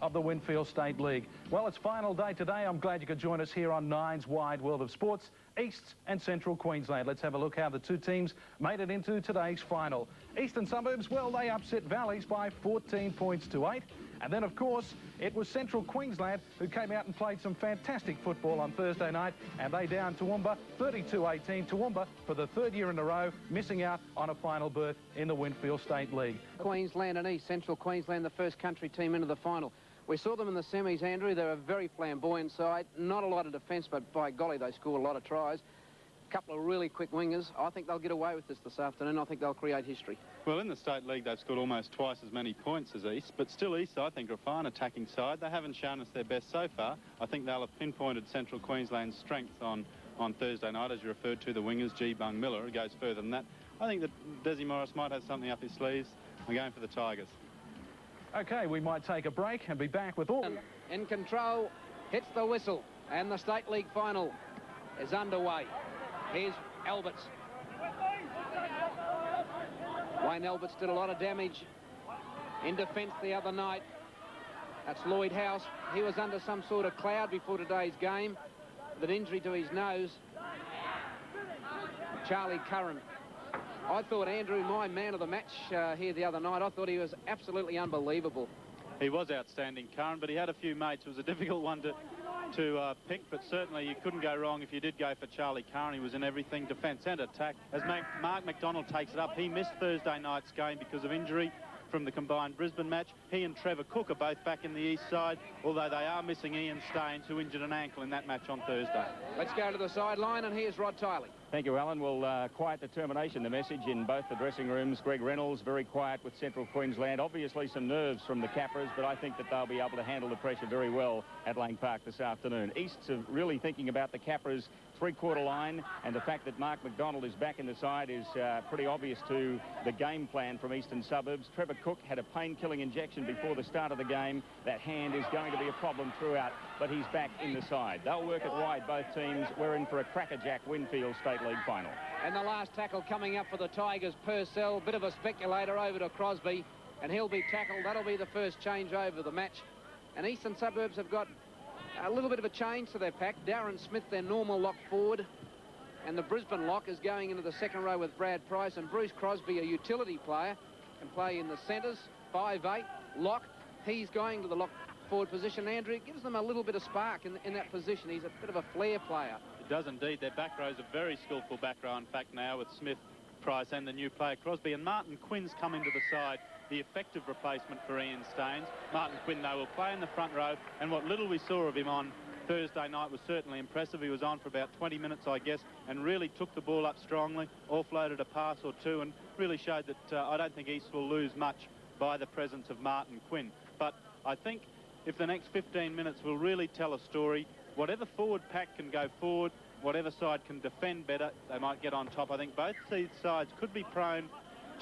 of the Winfield State League. Well, it's final day today. I'm glad you could join us here on Nine's Wide World of Sports, East and Central Queensland. Let's have a look how the two teams made it into today's final. Eastern Suburbs, well, they upset Valleys by 14 points to 8. And then, of course, it was Central Queensland who came out and played some fantastic football on Thursday night, and they downed Toowoomba 32-18. Toowoomba, for the third year in a row, missing out on a final berth in the Winfield State League. Queensland and East, Central Queensland, the first country team into the final. We saw them in the semis, Andrew. They're a very flamboyant side. Not a lot of defence, but by golly, they scored a lot of tries. A couple of really quick wingers. I think they'll get away with this afternoon. I think they'll create history. Well, in the State League, they've scored almost twice as many points as East, but still East, I think, are a fine attacking side. They haven't shown us their best so far. I think they'll have pinpointed Central Queensland's strength on Thursday night, as you referred to, the wingers, G. Bung Miller. It goes further than that. I think that Desi Morris might have something up his sleeves. I'm going for the Tigers. OK, we might take a break and be back with all... In control, hits the whistle, and the State League final is underway. Here's Alberts. Wayne Alberts did a lot of damage in defence the other night. That's Lloyd House. He was under some sort of cloud before today's game with an injury to his nose. Charlie Curran. I thought Andrew, my man of the match here the other night, I thought he was absolutely unbelievable. He was outstanding, Curran, but he had a few mates. It was a difficult one to pick, but certainly you couldn't go wrong if you did go for Charlie Curran. He was in everything, defence and attack. As Mark McDonald takes it up, he missed Thursday night's game because of injury from the combined Brisbane match. He and Trevor Cook are both back in the east side, although they are missing Ian Staines, who injured an ankle in that match on Thursday. Let's go to the sideline, and here's Rod Tiley. Thank you, Alan. Well, quiet determination, the message in both the dressing rooms. Greg Reynolds, very quiet with Central Queensland. Obviously some nerves from the Capras, but I think that they'll be able to handle the pressure very well at Lang Park this afternoon. East's are really thinking about the Capras' three-quarter line, and the fact that Mark McDonald is back in the side is pretty obvious to the game plan from Eastern Suburbs. Trevor Cook had a pain-killing injection before the start of the game. That hand is going to be a problem throughout, but he's back in the side. They'll work it wide, both teams. We're in for a crackerjack Winfield State League final. And the last tackle coming up for the Tigers, Purcell, bit of a speculator over to Crosby, and he'll be tackled. That'll be the first change over the match. And Eastern Suburbs have got a little bit of a change to their pack. Darren Smith, their normal lock forward, and the Brisbane lock is going into the second row with Brad Price, and Bruce Crosby, a utility player, can play in the centres, 5'8", lock. He's going to the lock forward position. Andrew, it gives them a little bit of spark in that position. He's a bit of a flair player. It does indeed. Their back row's a very skillful back row, in fact, now with Smith, Price and the new player Crosby. And Martin Quinn's come into the side, the effective replacement for Ian Staines. Martin Quinn, though, will play in the front row, and what little we saw of him on Thursday night was certainly impressive. He was on for about 20 minutes, I guess, and really took the ball up strongly, offloaded a pass or two, and really showed that I don't think East will lose much by the presence of Martin Quinn. But I think if the next 15 minutes will really tell a story, whatever forward pack can go forward, whatever side can defend better, they might get on top. I think both these sides could be prone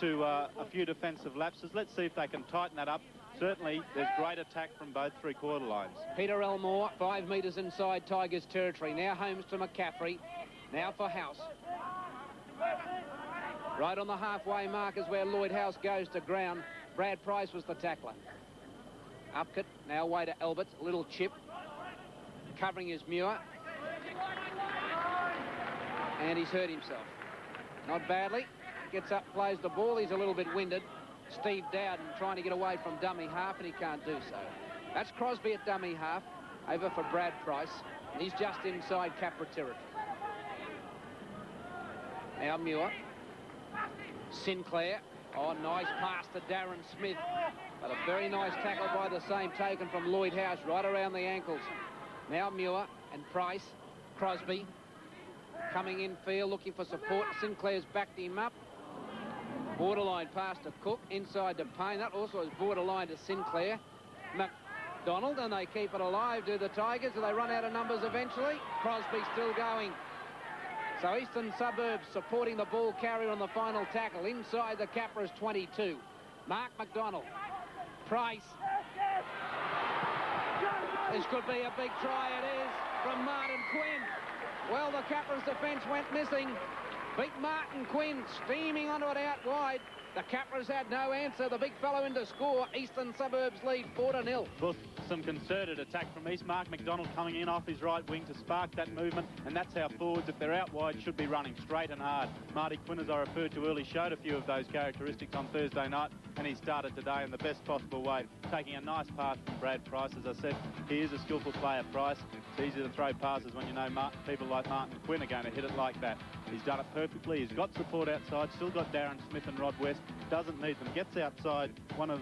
to a few defensive lapses. Let's see if they can tighten that up. Certainly, there's great attack from both three-quarter lines. Peter Elmore, 5 metres inside Tigers territory. Now Holmes to McCaffrey. Now for House. Right on the halfway mark is where Lloyd House goes to ground. Brad Price was the tackler. Upcut, now away to Alberts. A little chip. Covering his Muir. And he's hurt himself. Not badly. Gets up, plays the ball. He's a little bit winded. Steve Dowden trying to get away from dummy half, and he can't do so. That's Crosby at dummy half. Over for Brad Price. And he's just inside Capra territory. Now Muir. Sinclair. Oh, nice pass to Darren Smith. But a very nice tackle by the same token from Lloyd House, right around the ankles. Now Muir and Price. Crosby. Coming in field, looking for support. Sinclair's backed him up. Borderline pass to Cook, inside to Payne. That also is borderline to Sinclair. McDonald, and they keep it alive. Do the Tigers? Do they run out of numbers eventually? Crosby still going. So Eastern Suburbs supporting the ball carrier on the final tackle. Inside the Capras 22. Mark McDonald. Price. This could be a big try. It is from Martin Quinn. Well, the Capras defence went missing. Beat Martin Quinn, steaming onto it out wide. The Capras had no answer. The big fellow in to score. Eastern Suburbs lead 4-0. Well, some concerted attack from East. Mark McDonald coming in off his right wing to spark that movement, and that's how forwards, if they're out wide, should be running straight and hard. Marty Quinn, as I referred to earlier, showed a few of those characteristics on Thursday night, and he started today in the best possible way, taking a nice pass from Brad Price. As I said, he is a skillful player, Price. It's easy to throw passes when you know people like Martin Quinn are going to hit it like that. He's done it perfectly. He's got support outside, still got Darren Smith and Rod West. Doesn't need them. Gets outside one of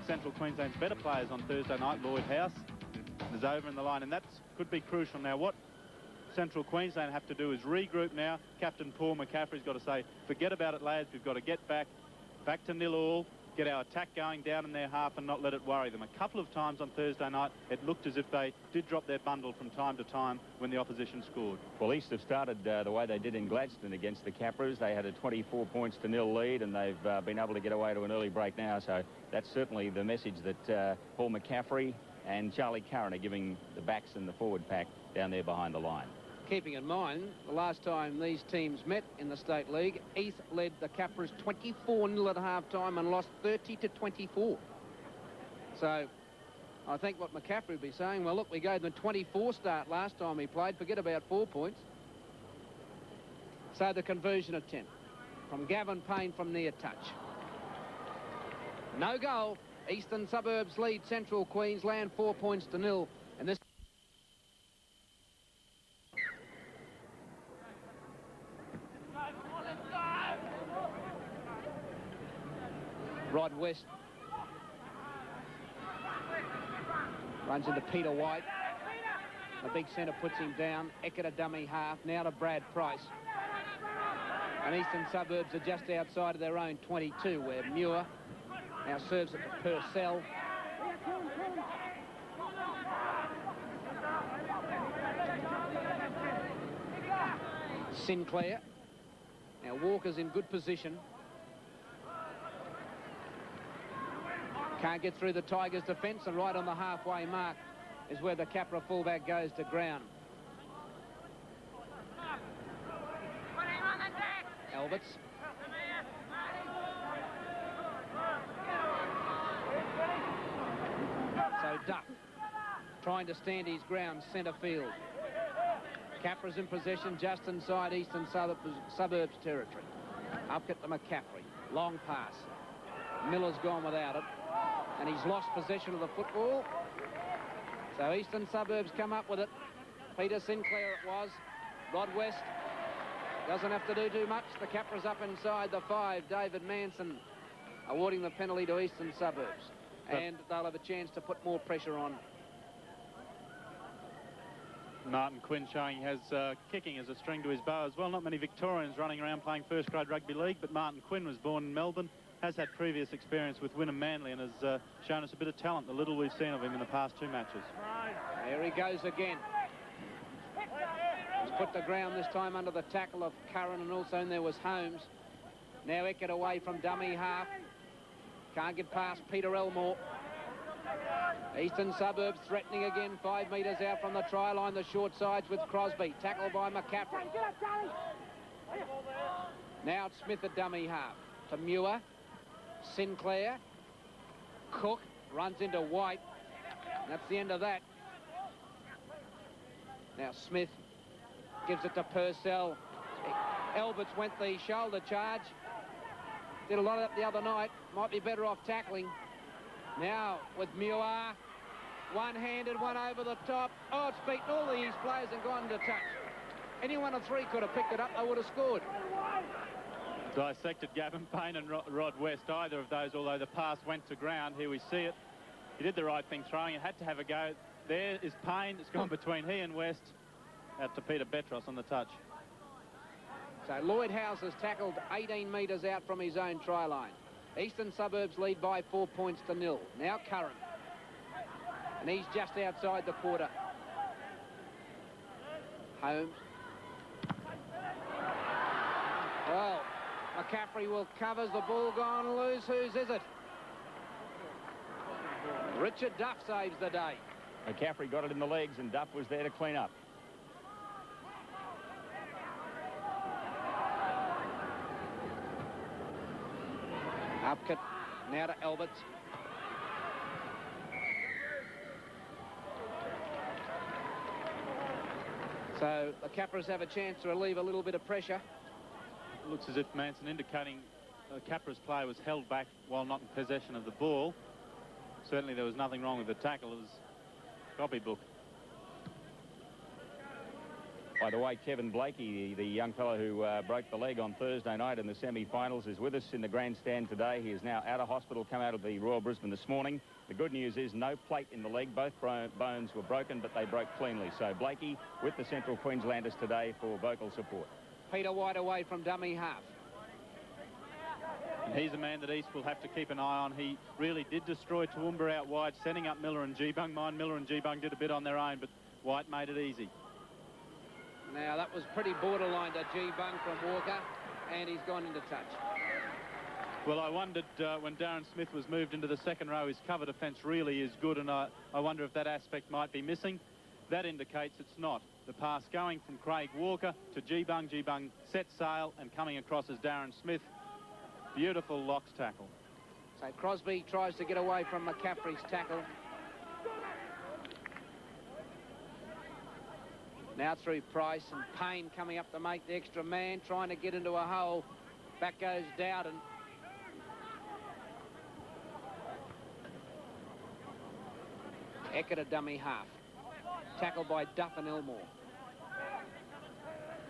Central Queensland's better players on Thursday night, Lloyd House, is over in the line, and that could be crucial. Now, what Central Queensland have to do is regroup now. Captain Paul McCaffrey's got to say, forget about it, lads. We've got to get back to 0-0. Get our attack going down in their half and not let it worry them. A couple of times on Thursday night, it looked as if they did drop their bundle from time to time when the opposition scored. Well, East have started the way they did in Gladstone against the Capras. They had a 24 points to 0 lead, and they've been able to get away to an early break now. So that's certainly the message that Paul McCaffrey and Charlie Curran are giving the backs and the forward pack down there behind the line. Keeping in mind, the last time these teams met in the State League, East led the Capras 24-0 at half-time and lost 30-24. So I think what McCaffrey would be saying, well, look, we gave them a 24 start last time we played. Forget about 4 points. So the conversion attempt from Gavin Payne from near touch. No goal. Eastern Suburbs lead Central Queensland 4 points to 0. And this... Rod West runs into Peter White. The big centre puts him down. Eckert a dummy half. Now to Brad Price. And Eastern Suburbs are just outside of their own 22, where Muir now serves it to Purcell. Sinclair. Now Walker's in good position. Can't get through the Tigers' defence, and right on the halfway mark is where the Capra fullback goes to ground. Alberts. So Duff trying to stand his ground centre field. Capra's in possession just inside Eastern Suburbs territory. Up at the McCaffrey. Long pass. Miller's gone without it. And he's lost possession of the football. So Eastern Suburbs come up with it. Peter Sinclair it was. Rod West doesn't have to do too much. The Capra's up inside the 5. David Manson awarding the penalty to Eastern Suburbs. And they'll have a chance to put more pressure on. Martin Quinn showing he has kicking as a string to his bow as well. Not many Victorians running around playing first-grade rugby league, but Martin Quinn was born in Melbourne, has had previous experience with Wynnum Manly, and has shown us a bit of talent, the little we've seen of him in the past 2 matches. There he goes again. He's put the ground this time under the tackle of Curran, and also in there was Holmes. Now Eckert away from dummy half. Can't get past Peter Elmore. Eastern Suburbs threatening again, 5 metres out from the try line, the short sides with Crosby. Tackled by McCaffrey. Now it's Smith at dummy half. To Muir. Sinclair. Cook runs into White. That's the end of that. Now Smith gives it to Purcell. Alberts went the shoulder charge. Did a lot of that the other night. Might be better off tackling. Now with Muir. One-handed, one over the top. Oh, it's beaten all the East players and gone to touch. Any one of 3 could have picked it up. They would have scored. Dissected Gavin Payne and Rod West, either of those, although the pass went to ground. Here we see it. He did the right thing throwing it, had to have a go. There is Payne. It's gone between he and West. Out to Peter Betros on the touch. So Lloyd House has tackled 18 metres out from his own try line. Eastern Suburbs lead by 4 points to 0. Now Curran. And he's just outside the quarter. Holmes. Well, McCaffrey will cover. The ball gone loose. Whose is it? Richard Duff saves the day. McCaffrey got it in the legs, and Duff was there to clean up. Upkick now to Alberts. So the Capras have a chance to relieve a little bit of pressure. Looks as if Manson indicating Capra's player was held back while not in possession of the ball. Certainly there was nothing wrong with the tackle. It was copybook. By the way, Kevin Blakey, the young fellow who broke the leg on Thursday night in the semi-finals, is with us in the grandstand today. He is now out of hospital, come out of the Royal Brisbane this morning. The good news is no plate in the leg. Both bones were broken, but they broke cleanly. So Blakey with the Central Queenslanders today for vocal support. Peter White away from dummy half. And he's a man that East will have to keep an eye on. He really did destroy Toowoomba out wide, setting up Miller and Gbung. Mind Miller and Gbung did a bit on their own, but White made it easy. Now, that was pretty borderline to Gbung from Walker, and he's gone into touch. Well, I wondered when Darren Smith was moved into the second row, his cover defence really is good, and I wonder if that aspect might be missing. That indicates it's not. The pass going from Craig Walker to Gbung. Gbung set sail and coming across as Darren Smith. Beautiful locks tackle. So Crosby tries to get away from McCaffrey's tackle. Now through Price, and Payne coming up to make the extra man, trying to get into a hole. Back goes Dowden. Eckert a dummy half. Tackled by Duff and Elmore.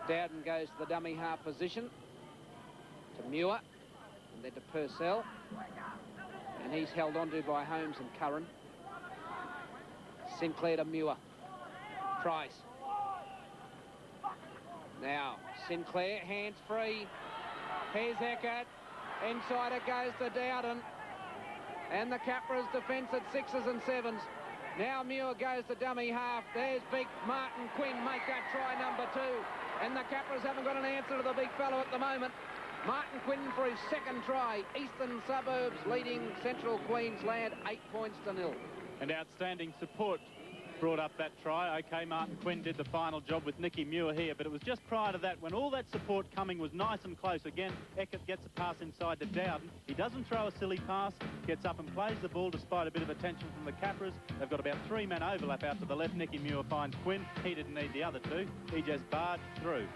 Dowden goes to the dummy half position. To Muir. And then to Purcell. And he's held onto by Holmes and Curran. Sinclair to Muir. Price. Now, Sinclair, hands free. Here's Eckert. Inside it goes to Dowden. And the Capra's defence at 6s and 7s. Now Muir goes to dummy half. There's big Martin Quinn make that try number 2. And the Capra's haven't got an answer to the big fellow at the moment. Martin Quinn for his second try. Eastern Suburbs leading Central Queensland 8-0. And outstanding support brought up that try. OK, Martin Quinn did the final job with Nicky Muir here, but it was just prior to that when all that support coming was nice and close. Again, Eckert gets a pass inside to Dowden. He doesn't throw a silly pass, gets up and plays the ball despite a bit of attention from the Capras. They've got about 3 men overlap out to the left. Nicky Muir finds Quinn. He didn't need the other 2. He just barred through.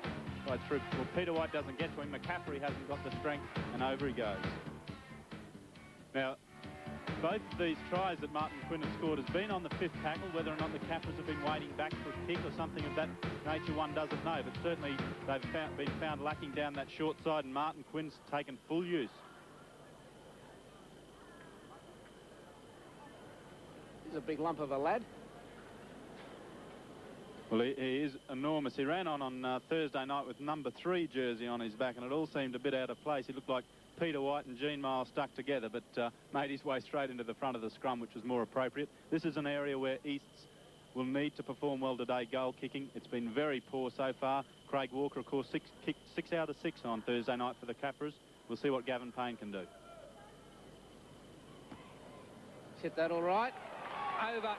Right through. Well, Peter White doesn't get to him. McCaffrey hasn't got the strength, and over he goes. Now, both of these tries that Martin Quinn has scored has been on the 5th tackle. Whether or not the Capras have been waiting back for a kick or something of that nature, one doesn't know. But certainly they've been found lacking down that short side, and Martin Quinn's taken full use. He's a big lump of a lad. Well, he is enormous. He ran on Thursday night with number 3 jersey on his back, and it all seemed a bit out of place. He looked like Peter White and Gene Miles stuck together, but made his way straight into the front of the scrum, which was more appropriate. This is an area where Easts will need to perform well today, goal kicking. It's been very poor so far. Craig Walker, of course, kicked 6 out of 6 on Thursday night for the Capras. We'll see what Gavin Payne can do. Hit that all right. Over.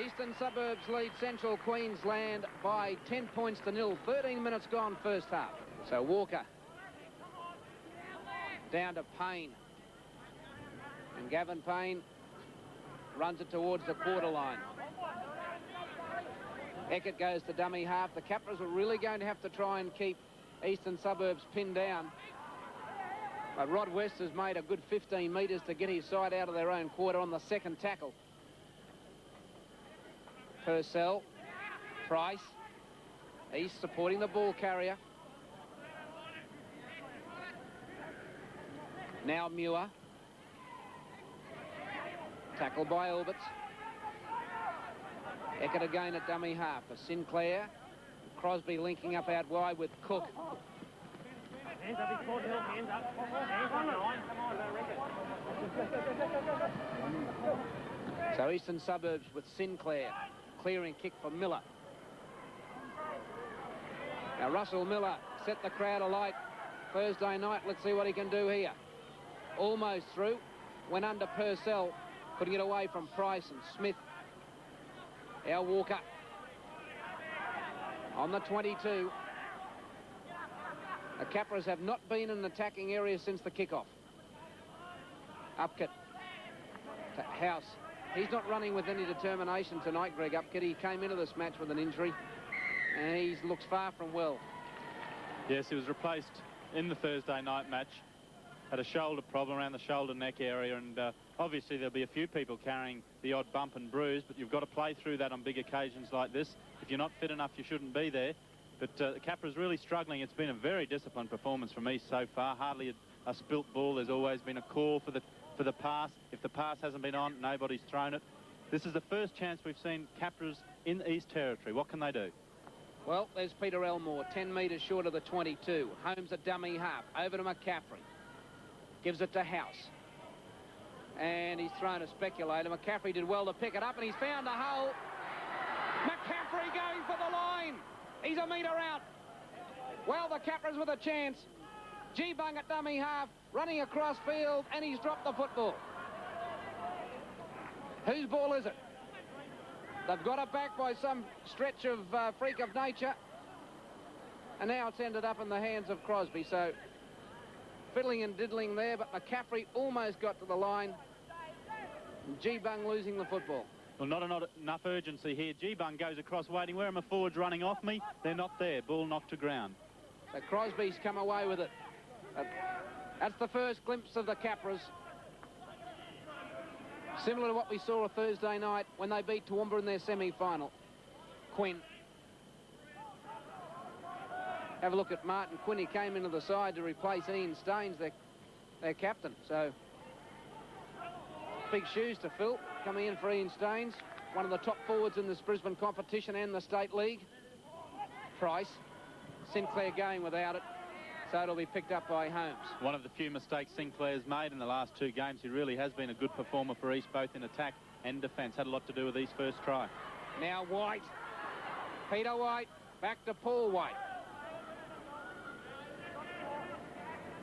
Eastern Suburbs lead Central Queensland by 10-0. 13 minutes gone first half. So Walker down to Payne. And Gavin Payne runs it towards the quarter line. Eckert goes to dummy half. The Capras are really going to have to try and keep Eastern Suburbs pinned down. But Rod West has made a good 15 metres to get his side out of their own quarter on the second tackle. Purcell, Price, East supporting the ball carrier. Now Muir. Tackled by Alberts. Eckert again at dummy half for Sinclair. Crosby linking up out wide with Cook. Hands up, he's caught, hands up. Hands on the line, come on, So Eastern Suburbs with Sinclair. Clearing kick for Miller. Now Russell Miller set the crowd alight Thursday night. Let's see what he can do here. Almost through. Went under Purcell. Couldn't get away from Price and Smith. Our Walker. On the 22. The Capras have not been in an attacking area since the kickoff. Upkett to House. He's not running with any determination tonight, Greg Upkett. He came into this match with an injury, and he looks far from well. Yes, he was replaced in the Thursday night match. Had a shoulder problem around the shoulder neck area, and obviously there'll be a few people carrying the odd bump and bruise, but you've got to play through that on big occasions like this. If you're not fit enough, you shouldn't be there. But Capra's really struggling. It's been a very disciplined performance from East so far. Hardly a spilt ball. There's always been a call for the pass. If the pass hasn't been on, nobody's thrown it. This is the first chance we've seen Capra's in East territory. What can they do? Well, there's Peter Elmore, 10 metres short of the 22. Holmes a dummy half. Over to McCaffrey. Gives it to House. And he's thrown a speculator. McCaffrey did well to pick it up, and he's found a hole. McCaffrey going for the line. He's a metre out. Well, the Capras with a chance. G-Bung at dummy half, running across field, and he's dropped the football. Whose ball is it? They've got it back by some stretch of freak of nature. And now it's ended up in the hands of Crosby. So, fiddling and diddling there, but McCaffrey almost got to the line. G-Bung losing the football. Well, not enough urgency here. G-Bung goes across waiting. Where are my forwards running off me? They're not there. Ball knocked to ground. So Crosby's come away with it. That's the first glimpse of the Capras. Similar to what we saw a Thursday night when they beat Toowoomba in their semi-final. Quinn. Have a look at Martin Quinn. He came into the side to replace Ian Staines, their captain. So, big shoes to fill. Coming in for Ian Staines, one of the top forwards in this Brisbane competition and the State League. Price. Sinclair going without it, so it'll be picked up by Holmes. One of the few mistakes Sinclair's made in the last two games. He really has been a good performer for East, both in attack and defence. Had a lot to do with East's first try. Now White. Peter White. Back to Paul White.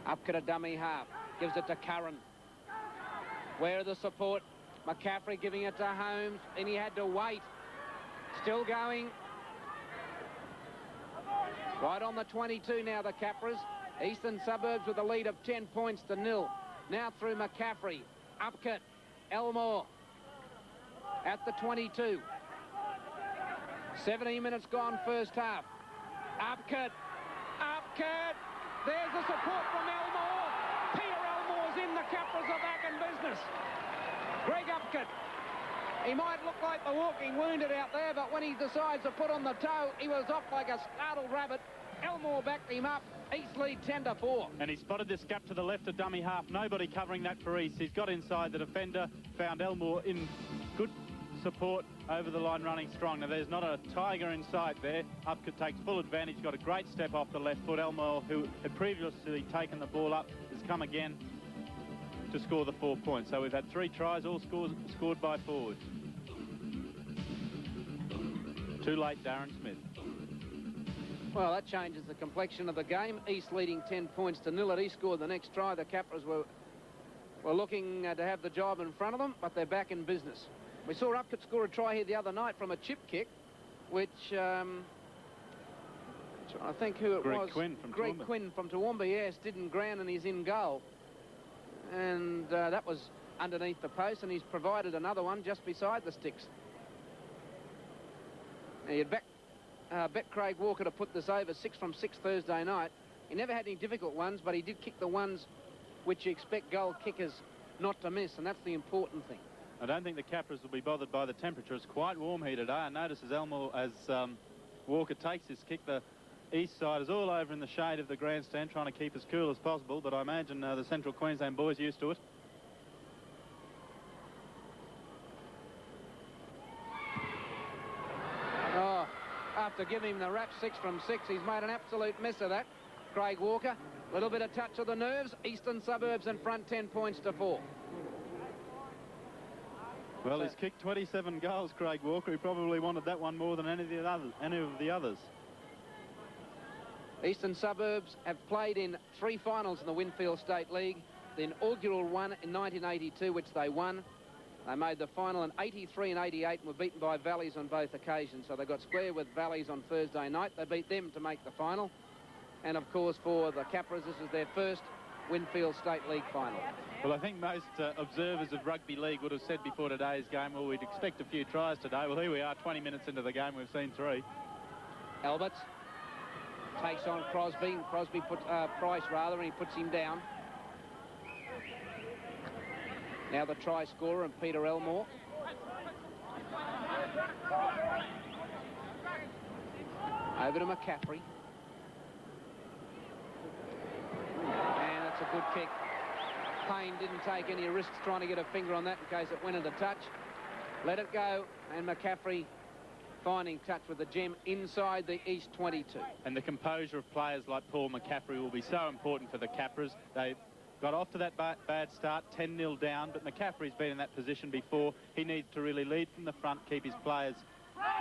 Upkett a dummy half. Gives it to Curran. Where are the support? McCaffrey giving it to Holmes, and he had to wait. Still going. Right on the 22 now, the Capras. Eastern Suburbs with a lead of 10 points to 0. Now through McCaffrey. Upkett. Elmore. At the 22. 17 minutes gone first half. Upkett. Upkett. There's the support from Elmore. Peter Elmore's in. The Capras are back in business. Greg Upkett. He might look like the walking wounded out there, but when he decides to put on the toe, he was off like a startled rabbit. Elmore backed him up. East lead 10-4. And he spotted this gap to the left of dummy half. Nobody covering that for East. He's got inside the defender, found Elmore in good support over the line, running strong. Now, there's not a tiger in sight there. Upkett takes full advantage, got a great step off the left foot. Elmore, who had previously taken the ball up, has come again to score the 4 points. So we've had 3 tries, all scored by forwards. Too late, Darren Smith. Well, that changes the complexion of the game. East leading 10 points to 0. East scored the next try. The Capras were looking to have the job in front of them, but they're back in business. We saw Upkett score a try here the other night from a chip kick, which I think who it was. Greg Quinn from Toowoomba, yes, didn't ground, and he's in goal. And that was underneath the post, and he's provided another one just beside the sticks. Now, you'd bet Craig Walker to put this over 6 from 6 Thursday night. He never had any difficult ones, but he did kick the ones which you expect goal kickers not to miss, and that's the important thing. I don't think the Capras will be bothered by the temperature. It's quite warm here today. I notice as Walker takes his kick, the East side is all over in the shade of the grandstand, trying to keep as cool as possible, but I imagine the Central Queensland boys are used to it. Oh, after giving him the rap 6 from 6, he's made an absolute mess of that. Craig Walker, a little bit of touch of the nerves. Eastern Suburbs in front, 10 points to 4. Well, he's kicked 27 goals, Craig Walker. He probably wanted that one more than any of the others. Eastern Suburbs have played in 3 finals in the Winfield State League. The inaugural one in 1982, which they won. They made the final in 83 and 88 and were beaten by Valleys on both occasions. So they got square with Valleys on Thursday night. They beat them to make the final. And, of course, for the Capras, this is their first Winfield State League final. Well, I think most observers of rugby league would have said before today's game, well, we'd expect a few tries today. Well, here we are, 20 minutes into the game, we've seen 3. Alberts takes on Crosby. Crosby puts Price rather, and he puts him down. Now the try scorer and Peter Elmore. Over to McCaffrey. And it's a good kick. Payne didn't take any risks trying to get a finger on that in case it went into touch. Let it go, and McCaffrey finding touch with the gem inside the East 22. And the composure of players like Paul McCaffrey will be so important for the Capras. They got off to that bad start, 10-0 down, but McCaffrey's been in that position before. He needs to really lead from the front, keep his players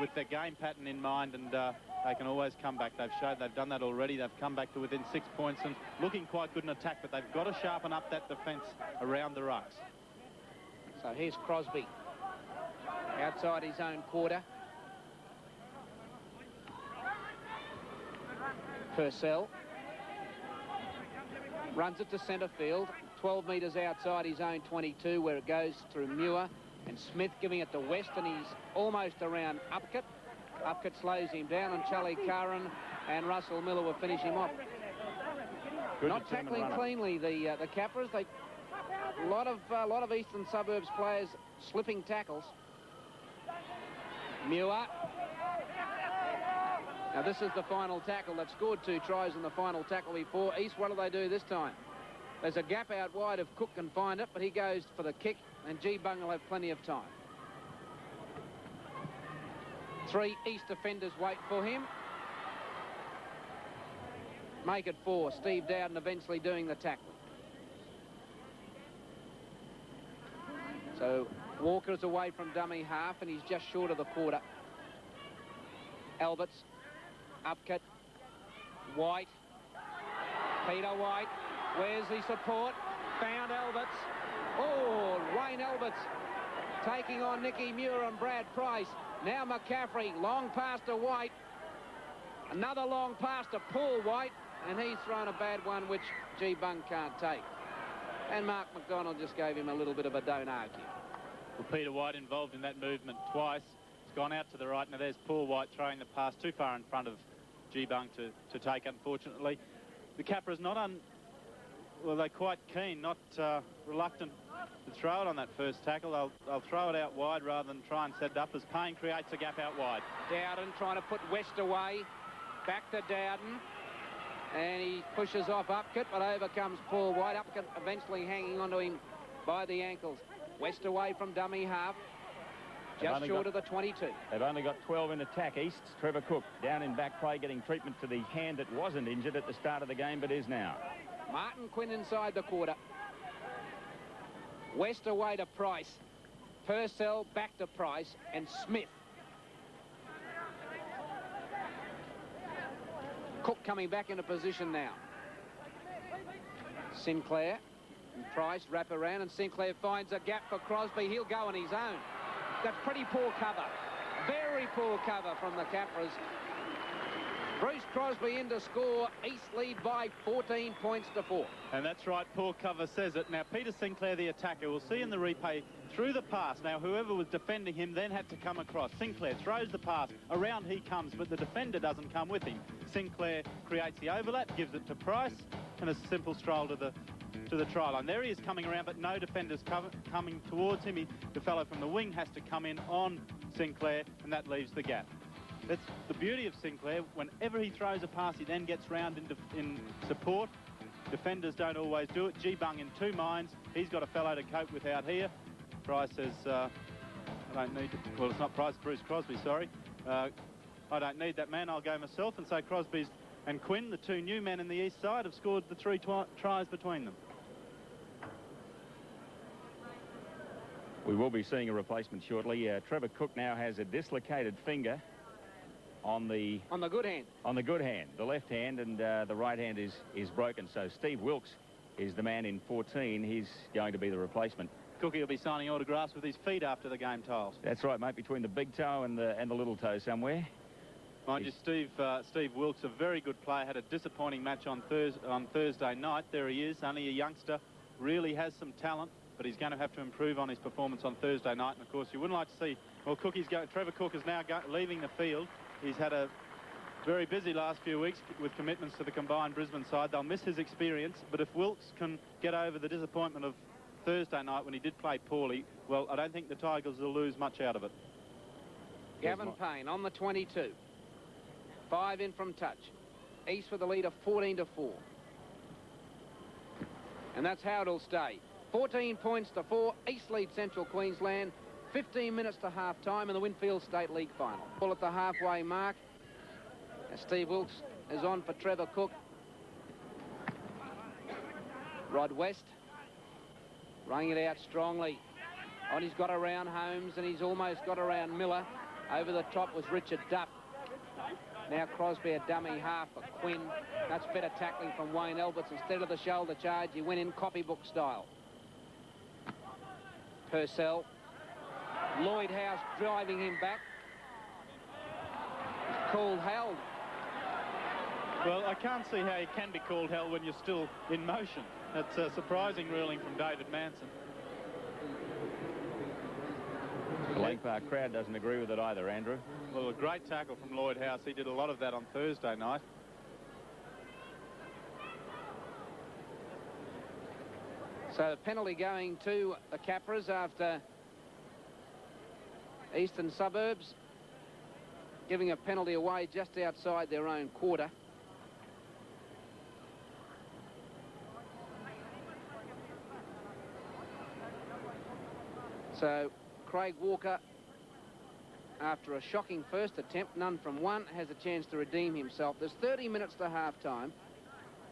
with their game pattern in mind, and they can always come back. They've showed they've done that already. They've come back to within 6 points and looking quite good in attack, but they've got to sharpen up that defence around the rucks. So here's Crosby outside his own quarter. Purcell runs it to centre field, 12 metres outside his own 22, where it goes through Muir, and Smith giving it to West, and he's almost around Upcutt. Upcutt slows him down, and Charlie Curran and Russell Miller will finish him off. Good Not tackling runner. cleanly, the Capras. They a lot of Eastern Suburbs players slipping tackles. Muir. Now this is the final tackle. They've scored 2 tries in the final tackle before. East, what do they do this time? There's a gap out wide if Cook can find it, but he goes for the kick, and G. Bung will have plenty of time. 3 East defenders wait for him. Make it 4. Steve Dowden eventually doing the tackling. So Walker's away from dummy half, and he's just short of the quarter. Alberts, Upcutt, White, Peter White. Where's the support? Found Alberts. Oh, Wayne Alberts taking on Nicky Muir and Brad Price. Now McCaffrey, long pass to White. Another long pass to Paul White, and he's thrown a bad one which G. Bung can't take. And Mark McDonald just gave him a little bit of a don't argue. Well, Peter White involved in that movement twice. It's gone out to the right. Now there's Paul White throwing the pass too far in front of G. Bung to take, unfortunately. The Capras well, they're quite keen, not reluctant to throw it on that first tackle. They'll throw it out wide rather than try and set it up as Payne creates a gap out wide. Dowden trying to put West away. Back to Dowden. And he pushes off Upcutt, but over comes Paul White. Upcutt eventually hanging onto him by the ankles. West away from dummy half. Just short of the 22. They've only got 12 in attack. East's Trevor Cook down in back play, getting treatment to the hand that wasn't injured at the start of the game but is now. Martin Quinn inside the quarter. West away to Price. Purcell back to Price, and Smith. Cook coming back into position now. Sinclair and Price wrap around, and Sinclair finds a gap for Crosby. He'll go on his own. That's pretty poor cover. Very poor cover from the Capras. Bruce Crosby in to score. East lead by 14 points to 4. And that's right, poor cover says it. Now Peter Sinclair, the attacker, we'll see in the replay through the pass. Now whoever was defending him then had to come across. Sinclair throws the pass, around he comes, but the defender doesn't come with him. Sinclair creates the overlap, gives it to Price, and a simple stroll to the try line. There he is coming around, but no defenders coming towards him. The fellow from the wing has to come in on Sinclair, and that leaves the gap. That's the beauty of Sinclair. Whenever he throws a pass, he then gets round in support. Defenders don't always do it. G. Bung in 2 minds. He's got a fellow to cope with out here. Price says, I don't need it. Well, it's not Price, Bruce Crosby, sorry. I don't need that man. I'll go myself. And so Crosby's and Quinn, the 2 new men in the east side, have scored the 3 tries between them. We will be seeing a replacement shortly. Trevor Cook now has a dislocated finger on the good hand. On the good hand, the left hand, and the right hand is broken. So Steve Wilkes is the man in 14. He's going to be the replacement. Cookie will be signing autographs with his feet after the game, Tiles. That's right, mate, between the big toe and the little toe somewhere. Mind you, Steve Wilkes, a very good player, had a disappointing match on Thursday night. There he is, only a youngster, really has some talent, but he's going to have to improve on his performance on Thursday night. And of course, you wouldn't like to see, well, Trevor Cook is now leaving the field. He's had a very busy last few weeks with commitments to the combined Brisbane side. They'll miss his experience, but if Wilkes can get over the disappointment of Thursday night when he did play poorly, well, I don't think the Tigers will lose much out of it. Gavin Payne on the 22. 5 in from touch. East with the lead of 14-4. And that's how it'll stay. 14 points to 4. East lead Central Queensland. 15 minutes to half-time in the Winfield State League final. Ball at the halfway mark. As Steve Wilkes is on for Trevor Cook. Rod West running it out strongly. On he's got around Holmes and he's almost got around Miller. Over the top was Richard Duff. Now Crosby a dummy half for Quinn. That's better tackling from Wayne Alberts. Instead of the shoulder charge, he went in copybook style. Purcell. Lloyd House driving him back. Called held. Well, I can't see how you can be called held when you're still in motion. That's a surprising ruling from David Manson. The Lang Park crowd doesn't agree with it either, Andrew. Well, a great tackle from Lloyd House. He did a lot of that on Thursday night. So the penalty going to the Capras after Eastern Suburbs giving a penalty away just outside their own quarter. So Craig Walker, after a shocking first attempt, none from one, has a chance to redeem himself. There's 30 minutes to half-time.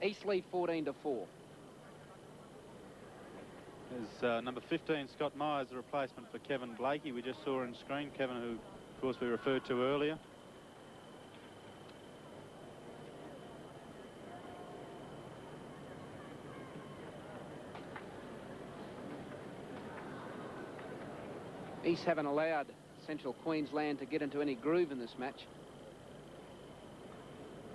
East lead 14-4. There's number 15, Scott Myers, the replacement for Kevin Blakey. We just saw on screen Kevin, who, of course, we referred to earlier. East haven't allowed Central Queensland to get into any groove in this match.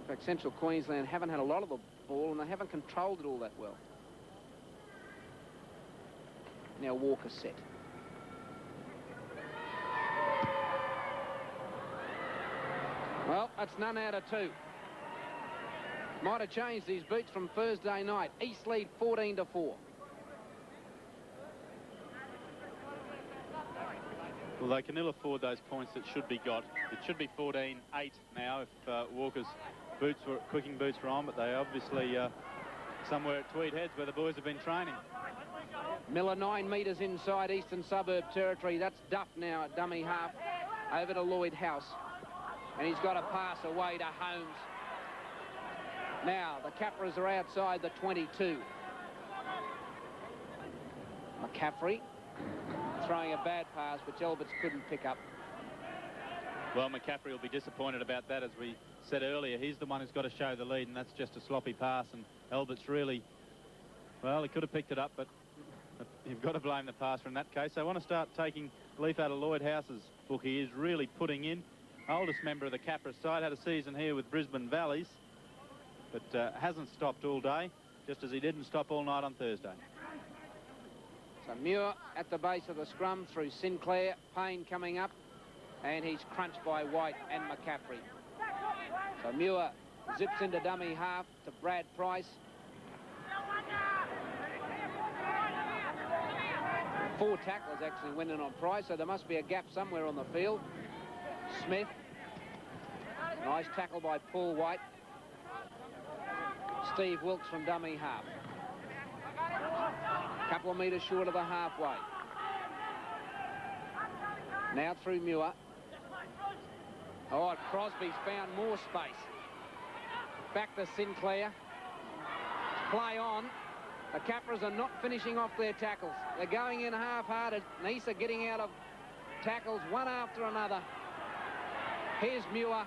In fact, Central Queensland haven't had a lot of the ball and they haven't controlled it all that well. Now Walker set. Well, that's none out of 2. Might have changed these beats from Thursday night. East lead 14-4. Well, they can ill afford those points that should be got. It should be 14-8 now if Walker's quicking boots were on, but they obviously somewhere at Tweed Heads where the boys have been training. Miller 9 metres inside Eastern Suburb territory. That's Duff now at dummy half. Over to Lloyd House. And he's got a pass away to Holmes. Now the Capras are outside the 22. McCaffrey throwing a bad pass, which Alberts couldn't pick up. Well, McCaffrey will be disappointed about that, as we said earlier. He's the one who's got to show the lead, and that's just a sloppy pass. And Alberts really, well, he could have picked it up, but you've got to blame the passer in that case. They want to start taking leaf out of Lloyd House's book. He is really putting in. Oldest member of the Capra side, had a season here with Brisbane Valleys, but hasn't stopped all day, just as he didn't stop all night on Thursday. So Muir at the base of the scrum through Sinclair. Payne coming up, and he's crunched by White and McCaffrey. So Muir zips into dummy half to Brad Price. 4 tacklers actually went in on Price, so there must be a gap somewhere on the field. Smith. Nice tackle by Paul White. Steve Wilkes from dummy half. Couple of metres short of the halfway. Now through Muir. Oh, Crosby's found more space. Back to Sinclair. Play on. The Capras are not finishing off their tackles. They're going in half-hearted. Nisa getting out of tackles one after another. Here's Muir.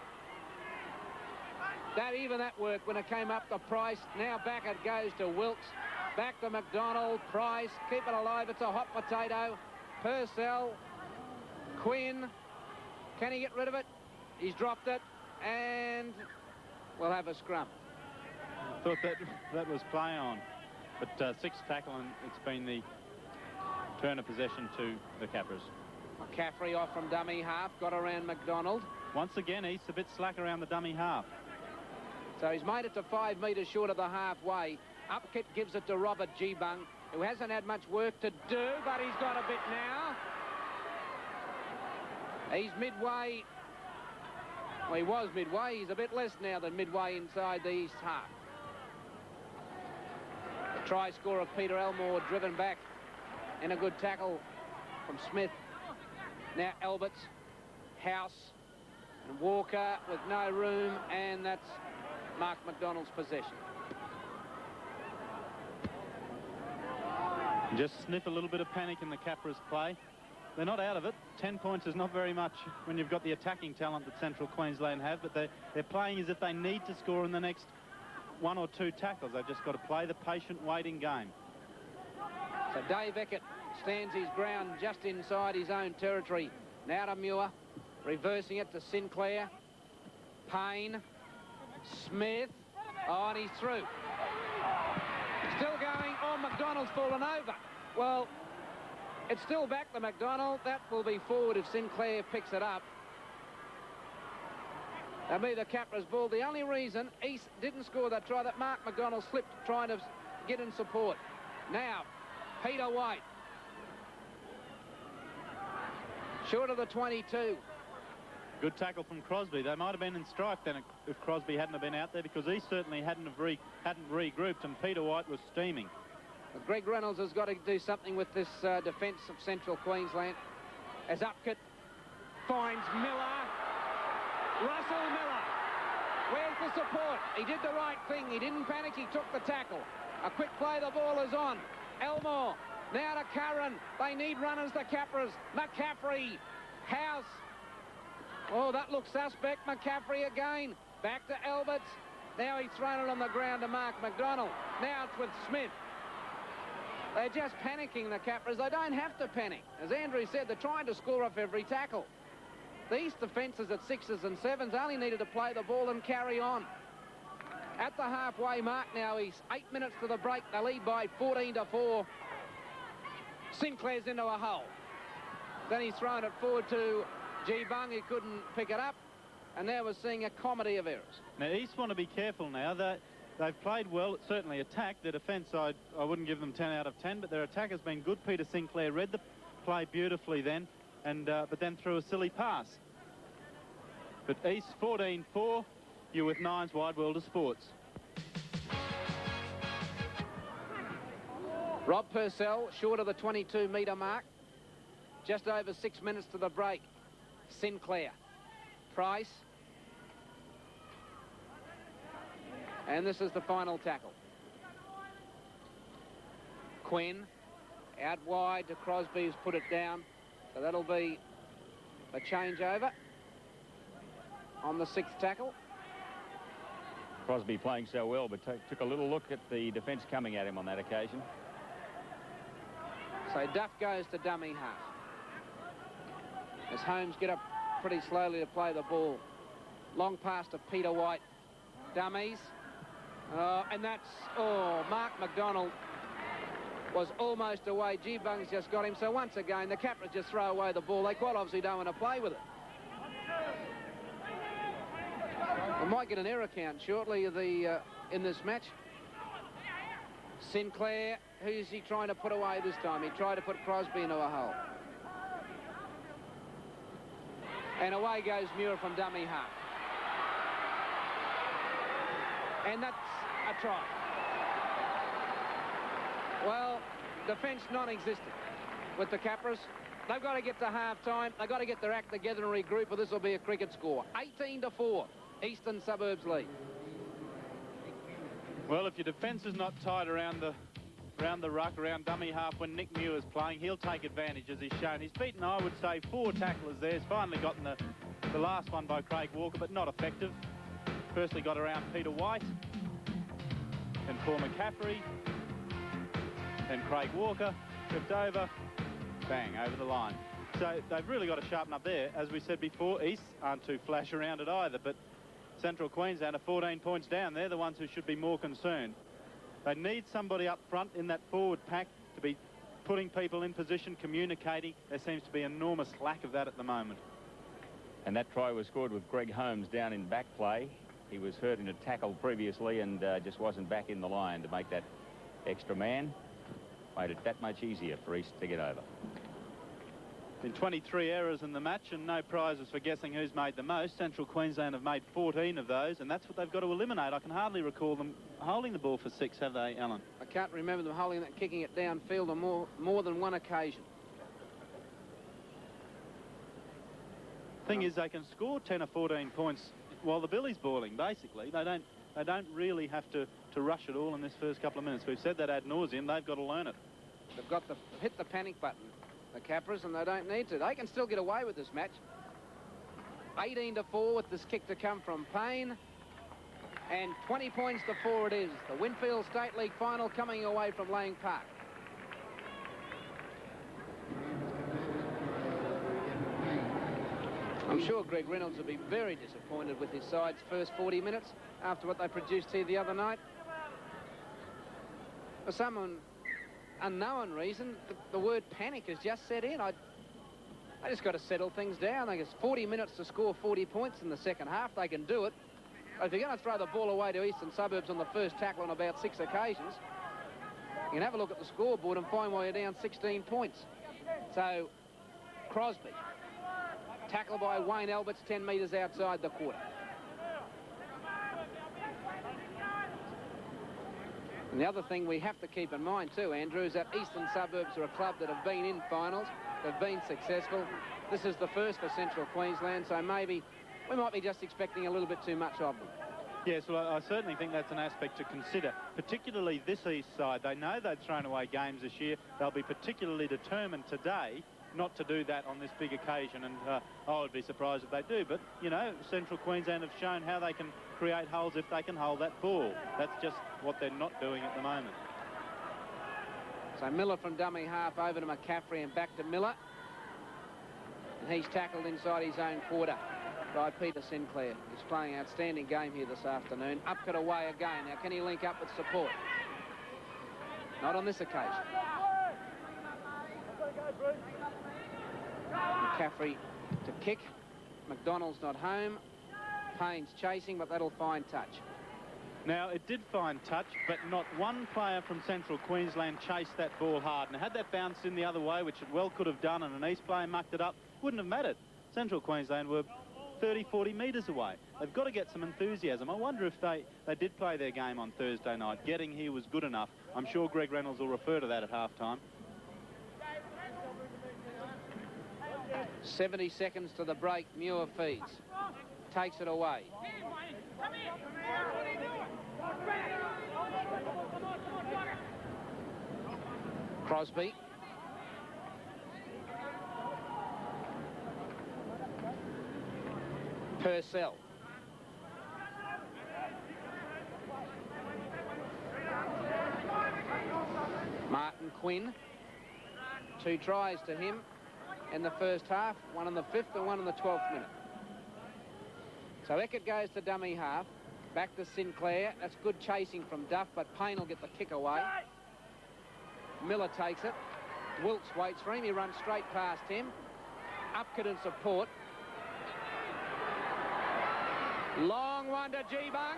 Even that worked when it came up to Price. Now back it goes to Wilkes. Back to McDonald. Price. Keep it alive. It's a hot potato. Purcell. Quinn. Can he get rid of it? He's dropped it. and we'll have a scrum. I thought that was play on. But sixth tackle, and it's been the turn of possession to the Capras. McCaffrey off from dummy half, got around McDonald. Once again, East a bit slack around the dummy half. So he's made it to 5 metres short of the halfway. Upkick gives it to Robert G-Bung, who hasn't had much work to do, but he's got a bit now. He's midway. Well, he was midway. He's a bit less now than midway inside the East half. The try scorer, Peter Elmore, driven back in a good tackle from Smith. Now Alberts, House, and Walker with no room, and that's Mark McDonald's possession. Just sniff a little bit of panic in the Capras play. They're not out of it. 10 points is not very much when you've got the attacking talent that Central Queensland have, but they're playing as if they need to score in the next 1 or 2 tackles. They've just got to play the patient, waiting game. So Dave Eckert stands his ground just inside his own territory. Now to Muir, reversing it to Sinclair. Payne, Smith, oh, and he's through. Still going, oh, McDonald's fallen over. Well, it's still back to McDonald. That will be forward if Sinclair picks it up. That'll be the Capras ball. The only reason East didn't score that try, that Mark McDonald slipped trying to get in support. Now, Peter White. Short of the 22. Good tackle from Crosby. They might have been in strike then if Crosby hadn't have been out there, because he certainly hadn't regrouped, and Peter White was steaming. Well, Greg Reynolds has got to do something with this defence of Central Queensland. As Upkett finds Miller. Russell Miller. Where's the support? He did the right thing. He didn't panic. He took the tackle. A quick play. The ball is on. Elmore. Now to Curran. They need runners, the Capras. McCaffrey. House. Oh, that looks suspect. McCaffrey again. Back to Alberts. Now he's thrown it on the ground to Mark McDonald. Now it's with Smith. They're just panicking, the Capras. They don't have to panic. As Andrew said, they're trying to score off every tackle. These defences at 6s and 7s only needed to play the ball and carry on. At the halfway mark now, he's 8 minutes to the break. They lead by 14-4. Sinclair's into a hole. Then he's thrown it forward to G-Bung. He couldn't pick it up. And now we're seeing a comedy of errors. Now, East want to be careful now. They've played well, certainly attacked. Their defence, I wouldn't give them 10 out of 10, but their attack has been good. Peter Sinclair read the play beautifully then, and but then threw a silly pass. But East 14-4, you're with Nines Wide World of Sports. Rob Purcell, short of the 22-metre mark. Just over 6 minutes to the break. Sinclair. Price. And this is the final tackle. Quinn out wide to Crosby, who's put it down. So that'll be a changeover on the 6th tackle. Crosby playing so well, but took a little look at the defence coming at him on that occasion. So Duff goes to dummy half. As Holmes get up pretty slowly to play the ball. Long pass to Peter White. Dummies. And that's, Mark McDonald was almost away. G-Bung's just got him. So once again, the Capras just throw away the ball. They quite obviously don't want to play with it. We might get an error count shortly in this match. Sinclair, who's he trying to put away this time? He tried to put Crosby into a hole. And away goes Muir from dummy half. And that's a try. Well, defence non-existent with the Capras. They've got to get to half-time. They've got to get their act together and regroup, or this will be a cricket score. 18-4, Eastern Suburbs lead. Well, if your defence is not tight around the ruck, around dummy half when Nick Muir is playing, he'll take advantage, as he's shown. He's beaten, I would say, 4 tacklers there. He's finally gotten the last one by Craig Walker, but not effective. Firstly got around Peter White, then Paul McCaffrey, then Craig Walker, tripped over, bang, over the line. So they've really got to sharpen up there. As we said before, East aren't too flash around it either, but Central Queensland are 14 points down. They're the ones who should be more concerned. They need somebody up front in that forward pack to be putting people in position, communicating. There seems to be enormous lack of that at the moment. And that try was scored with Greg Holmes down in back play. He was hurt in a tackle previously and just wasn't back in the line to make that extra man. Made it that much easier for East to get over. Been 23 errors in the match and no prizes for guessing who's made the most. Central Queensland have made 14 of those, and that's what they've got to eliminate. I can hardly recall them holding the ball for 6, have they, Alan? I can't remember them holding that, kicking it downfield on more than one occasion. Thing is, they can score 10 or 14 points while the billy's boiling, basically. They don't really have to rush it all in this first couple of minutes. We've said that ad nauseum. They've got to learn it. They've got to hit the panic button, the Capras, and they don't need to. They can still get away with this match. 18-4 with this kick to come from Payne. And 20 points to 4 it is. The Winfield State League final coming away from Lang Park. I'm sure Greg Reynolds will be very disappointed with his side's first 40 minutes after what they produced here the other night. For some unknown reason, the word panic has just set in. I just got to settle things down. I guess 40 minutes to score 40 points in the second half. They can do it. But if you're going to throw the ball away to Eastern Suburbs on the first tackle on about 6 occasions, you can have a look at the scoreboard and find why you're down 16 points. So, Crosby. Tackle by Wayne Alberts, 10 metres outside the quarter. And the other thing we have to keep in mind too, Andrew, is that Eastern Suburbs are a club that have been in finals. They've been successful. This is the first for Central Queensland, so maybe we might be just expecting a little bit too much of them. Yes, well, I certainly think that's an aspect to consider, particularly this East side. They know they've thrown away games this year. They'll be particularly determined today not to do that on this big occasion, and I would be surprised if they do. But, you know, Central Queensland have shown how they can create holes if they can hold that ball. That's just what they're not doing at the moment. So Miller from dummy half over to McCaffrey and back to Miller. And he's tackled inside his own quarter by Peter Sinclair. He's playing an outstanding game here this afternoon. Upcut away again. Now, can he link up with support? Not on this occasion. McCaffrey to kick. McDonald's not home. Payne's chasing, but that'll find touch. Now, it did find touch, but not one player from Central Queensland chased that ball hard. And had that bounced in the other way, which it well could have done, and an East player mucked it up, wouldn't have mattered. Central Queensland were 30, 40 metres away. They've got to get some enthusiasm. I wonder if they did play their game on Thursday night. Getting here was good enough. I'm sure Greg Reynolds will refer to that at half-time. 70 seconds to the break. Muir feeds. Takes it away. Crosby. Purcell. Martin Quinn. 2 tries to him in the first half, one in the 5th and one in the 12th minute. So Eckert goes to dummy half, back to Sinclair. That's good chasing from Duff, but Payne will get the kick away. Miller takes it. Wilkes waits for him. He runs straight past him. Upcut in support. Long one to G-Bung.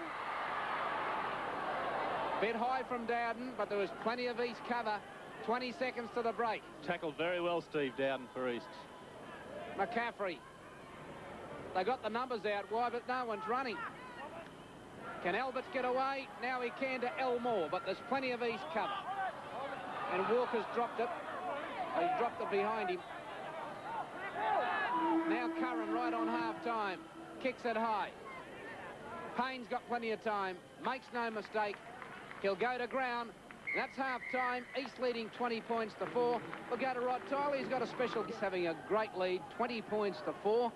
Bit high from Dowden, but there was plenty of East cover. 20 seconds to the break. Tackled very well, Steve Dowden, for East. McCaffrey. They got the numbers out wide, but no one's running. Can Alberts get away? Now he can to Elmore, but there's plenty of East cover. And Walker's dropped it. He dropped it behind him. Now Curran right on half-time. Kicks it high. Payne's got plenty of time. Makes no mistake. He'll go to ground. That's half-time. East leading 20 points to 4. We'll go to Rod Tyler. He's got a special. He's having a great lead, 20 points to 4.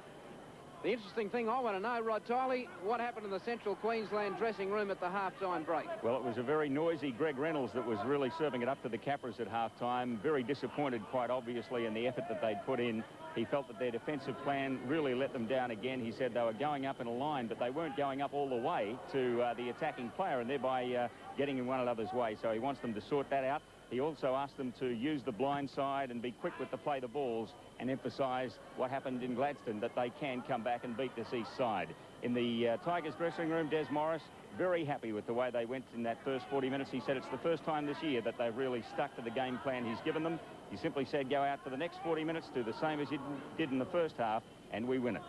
The interesting thing I want to know, Rod Tiley, what happened in the Central Queensland dressing room at the half-time break? Well, it was a very noisy Greg Reynolds that was really serving it up to the Capras at half-time. Very disappointed, quite obviously, in the effort that they'd put in. He felt that their defensive plan really let them down again. He said they were going up in a line, but they weren't going up all the way to the attacking player and thereby getting in one another's way. So he wants them to sort that out. He also asked them to use the blind side and be quick with the play the balls and emphasise what happened in Gladstone, that they can come back and beat this east side. In the Tigers dressing room, Des Morris, very happy with the way they went in that first 40 minutes. He said it's the first time this year that they've really stuck to the game plan he's given them. He simply said, go out for the next 40 minutes, do the same as you did in the first half, and we win it.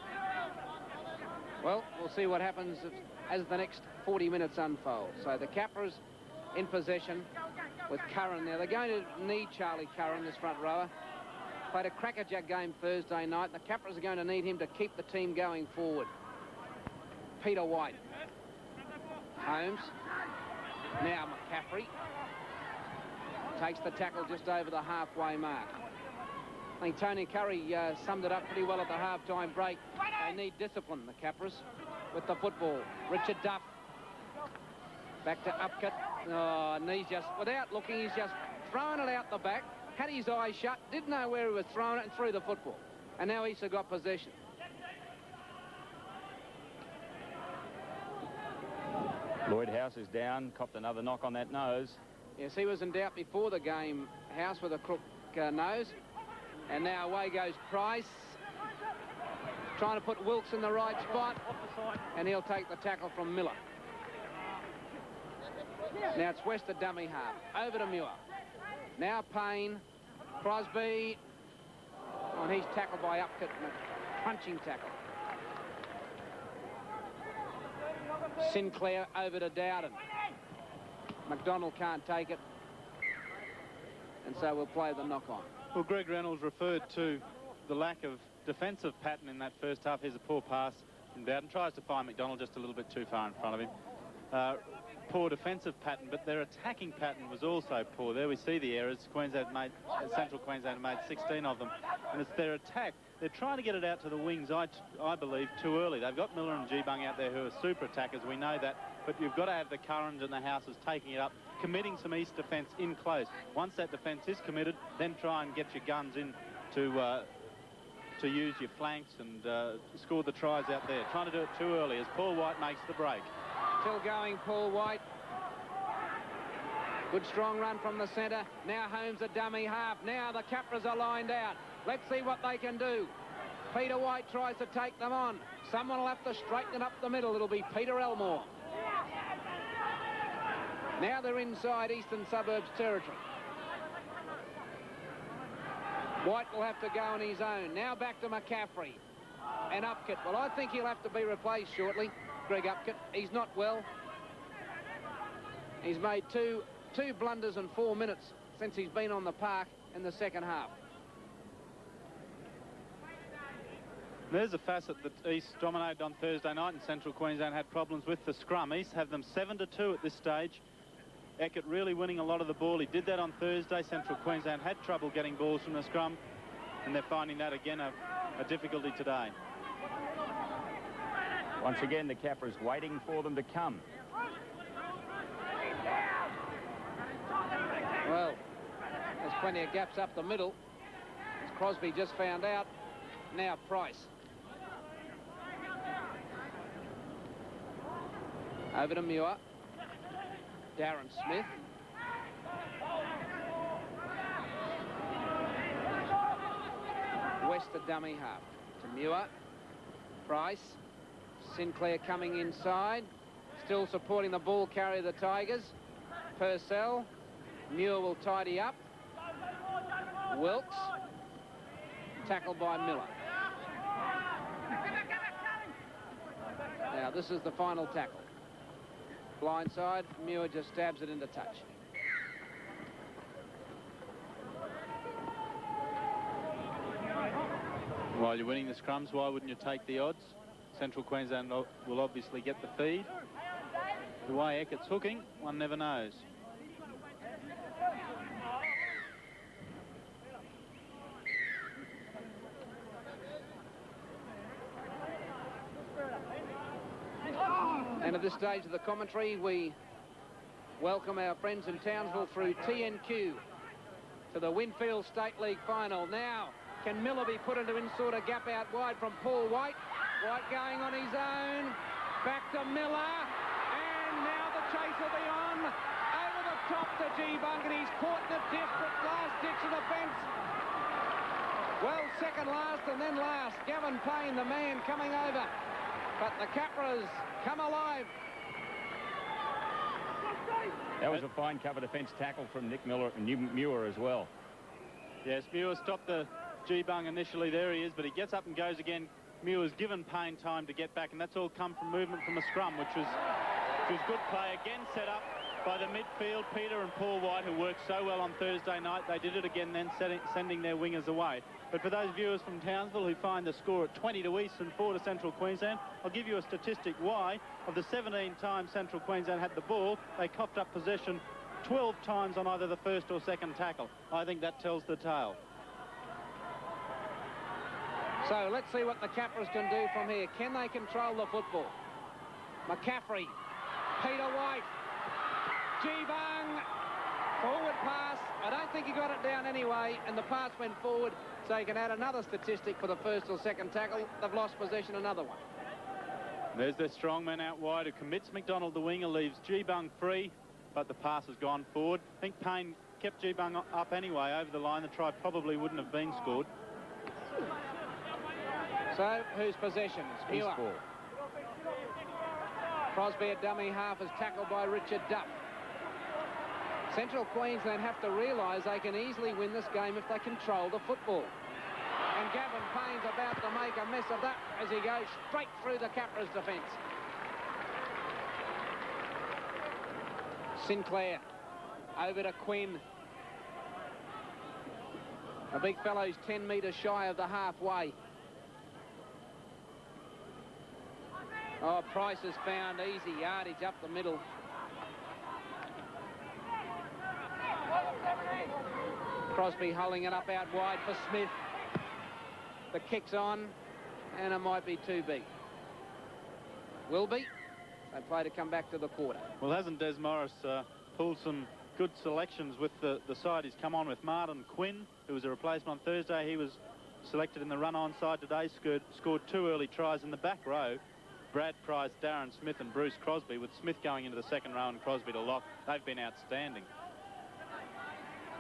Well, we'll see what happens as the next 40 minutes unfold. So the Capras in possession with Curran there. They're going to need Charlie Curran, this front rower. Played a crackerjack game Thursday night. The Capras are going to need him to keep the team going forward. Peter White. Holmes. Now McCaffrey. Takes the tackle just over the halfway mark. I think Tony Curry summed it up pretty well at the half-time break. They need discipline, the Capras, with the football. Richard Duff. Back to Upcutt. Oh, and he's just, without looking, he's just thrown it out the back. Had his eyes shut, didn't know where he was throwing it, and threw the football. And now he's got possession. Lloyd House is down, copped another knock on that nose. Yes, he was in doubt before the game, House, with a crook nose. And now away goes Price. Trying to put Wilkes in the right spot. And he'll take the tackle from Miller. Now it's West, the dummy half. Over to Muir. Now Payne. Crosby. Oh, and he's tackled by Upcutt in a punching tackle. Sinclair over to Dowden. McDonald can't take it. And so we'll play the knock-on. Well, Greg Reynolds referred to the lack of defensive pattern in that first half. Here's a poor pass from Dowden. Tries to find McDonald just a little bit too far in front of him. Poor defensive pattern, but their attacking pattern was also poor. There we see the errors. Central Queensland made 16 of them. And it's their attack. They're trying to get it out to the wings, I believe, too early. They've got Miller and G-Bung out there who are super attackers. We know that. But you've got to have the Currans and the Houses taking it up, committing some east defence in close. Once that defence is committed, then try and get your guns in to use your flanks and score the tries out there. Trying to do it too early as Paul White makes the break. Still going, Paul White. Good strong run from the centre. Now Holmes a dummy half. Now the Capras are lined out. Let's see what they can do. Peter White tries to take them on. Someone will have to straighten it up the middle. It'll be Peter Elmore. Now they're inside Eastern Suburbs territory. White will have to go on his own. Now back to McCaffrey. And Upcutt. Well, I think he'll have to be replaced shortly. Greg Upcutt. He's not well. He's made two blunders in 4 minutes since he's been on the park in the second half. There's a facet that East dominated on Thursday night, and Central Queensland had problems with the scrum. East have them 7-2 at this stage. Eckert really winning a lot of the ball. He did that on Thursday. Central Queensland had trouble getting balls from the scrum, and they're finding that again a difficulty today. Once again, the Capras waiting for them to come. Well, there's plenty of gaps up the middle, as Crosby just found out. Now Price. Over to Muir. Darren Smith. West the dummy half. To Muir. Price. Sinclair coming inside. Still supporting the ball carrier, the Tigers. Purcell. Muir will tidy up. Wilkes. Tackled by Miller. Now this is the final tackle. Blindside. Muir just stabs it into touch. While you're winning the scrums, why wouldn't you take the odds? Central Queensland will obviously get the feed. The way Eckert's hooking, one never knows. And at this stage of the commentary, we welcome our friends in Townsville through TNQ to the Winfield State League final. Now, can Miller be put into inside a gap out wide from Paul White? White going on his own. Back to Miller. And now the chase will be on. Over the top to G-Bung, and he's caught in a desperate last ditch of the fence. Well, second last and then last. Gavin Payne, the man, coming over. But the Capras come alive. That was a fine cover defence tackle from Nick Muir as well. Yes, Muir stopped the G-Bung initially. There he is, but he gets up and goes again. Muir's given Payne time to get back, and that's all come from movement from a scrum, which was good play. Again set up by the midfield, Peter and Paul White, who worked so well on Thursday night. They did it again then, sending their wingers away. But for those viewers from Townsville who find the score at 20 to Eastern, 4 to Central Queensland, I'll give you a statistic why. Of the 17 times Central Queensland had the ball, they copped up possession 12 times on either the first or second tackle. I think that tells the tale. So let's see what the Capras can do from here. Can they control the football? McCaffrey, Peter White, G-Bung, forward pass. I don't think he got it down anyway, and the pass went forward, so you can add another statistic for the first or second tackle. They've lost possession, another one. There's their strong man out wide who commits McDonald, the winger, leaves G-Bung free, but the pass has gone forward. I think Payne kept G-Bung up anyway over the line. The try probably wouldn't have been scored. So, whose possession? Muir. Ball. Crosby at dummy half is tackled by Richard Duff. Central Queensland have to realise they can easily win this game if they control the football. And Gavin Payne's about to make a mess of that as he goes straight through the Capras defence. Sinclair over to Quinn. The big fellow's 10 metres shy of the halfway. Oh, Price has found easy yardage up the middle. Crosby holding it up out wide for Smith. The kick's on, and it might be too big. Will be. They play to come back to the quarter. Well, hasn't Des Morris pulled some good selections with the side he's come on with? Martin Quinn, who was a replacement on Thursday, he was selected in the run-on side today, scored 2 early tries in the back row. Brad Price, Darren Smith and Bruce Crosby, with Smith going into the second row and Crosby to lock. They've been outstanding.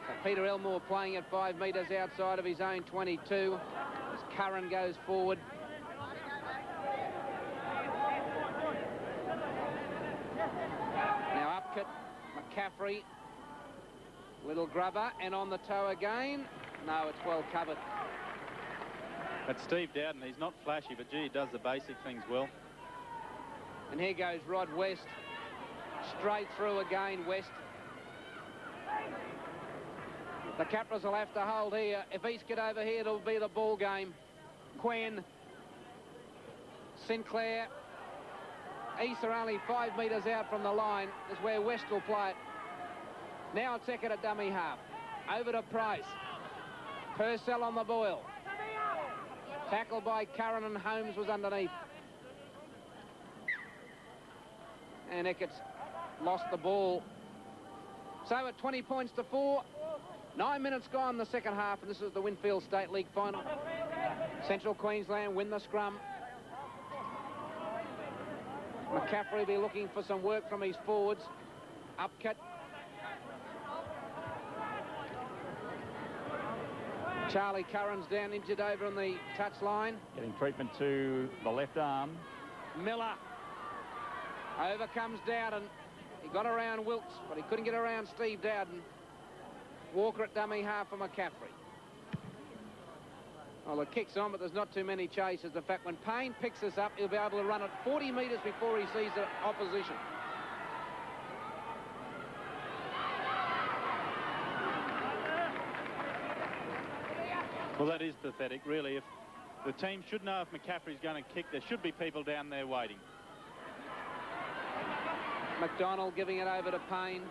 So Peter Elmore playing at 5 metres outside of his own 22 as Curran goes forward. Now Upkett, McCaffrey, little grubber, and on the toe again. No, it's well covered. That's Steve Dowden. He's not flashy, but gee, he does the basic things well. And here goes Rod West. Straight through again, West. The Capras will have to hold here. If East get over here, it'll be the ball game. Quinn. Sinclair. East are only 5 metres out from the line. Is where West will play it. Now it's second at dummy half. Over to Price. Purcell on the boil. Tackled by Curran, and Holmes was underneath. And Eckert's lost the ball. So at 20 points to 4, 9 minutes gone the second half, and this is the Winfield State League final. Central Queensland win the scrum. McCaffrey will be looking for some work from his forwards. Upcut. Charlie Curran's down, injured over on the touch line. Getting treatment to the left arm. Miller. Over comes Dowden. He got around Wilkes, but he couldn't get around Steve Dowden. Walker at dummy half for McCaffrey. Well, the kick's on, but there's not too many chases. The fact when Payne picks this up, he'll be able to run it 40 metres before he sees the opposition. Well, that is pathetic, really. If the team should know if McCaffrey's going to kick, there should be people down there waiting. McDonald giving it over to Payne.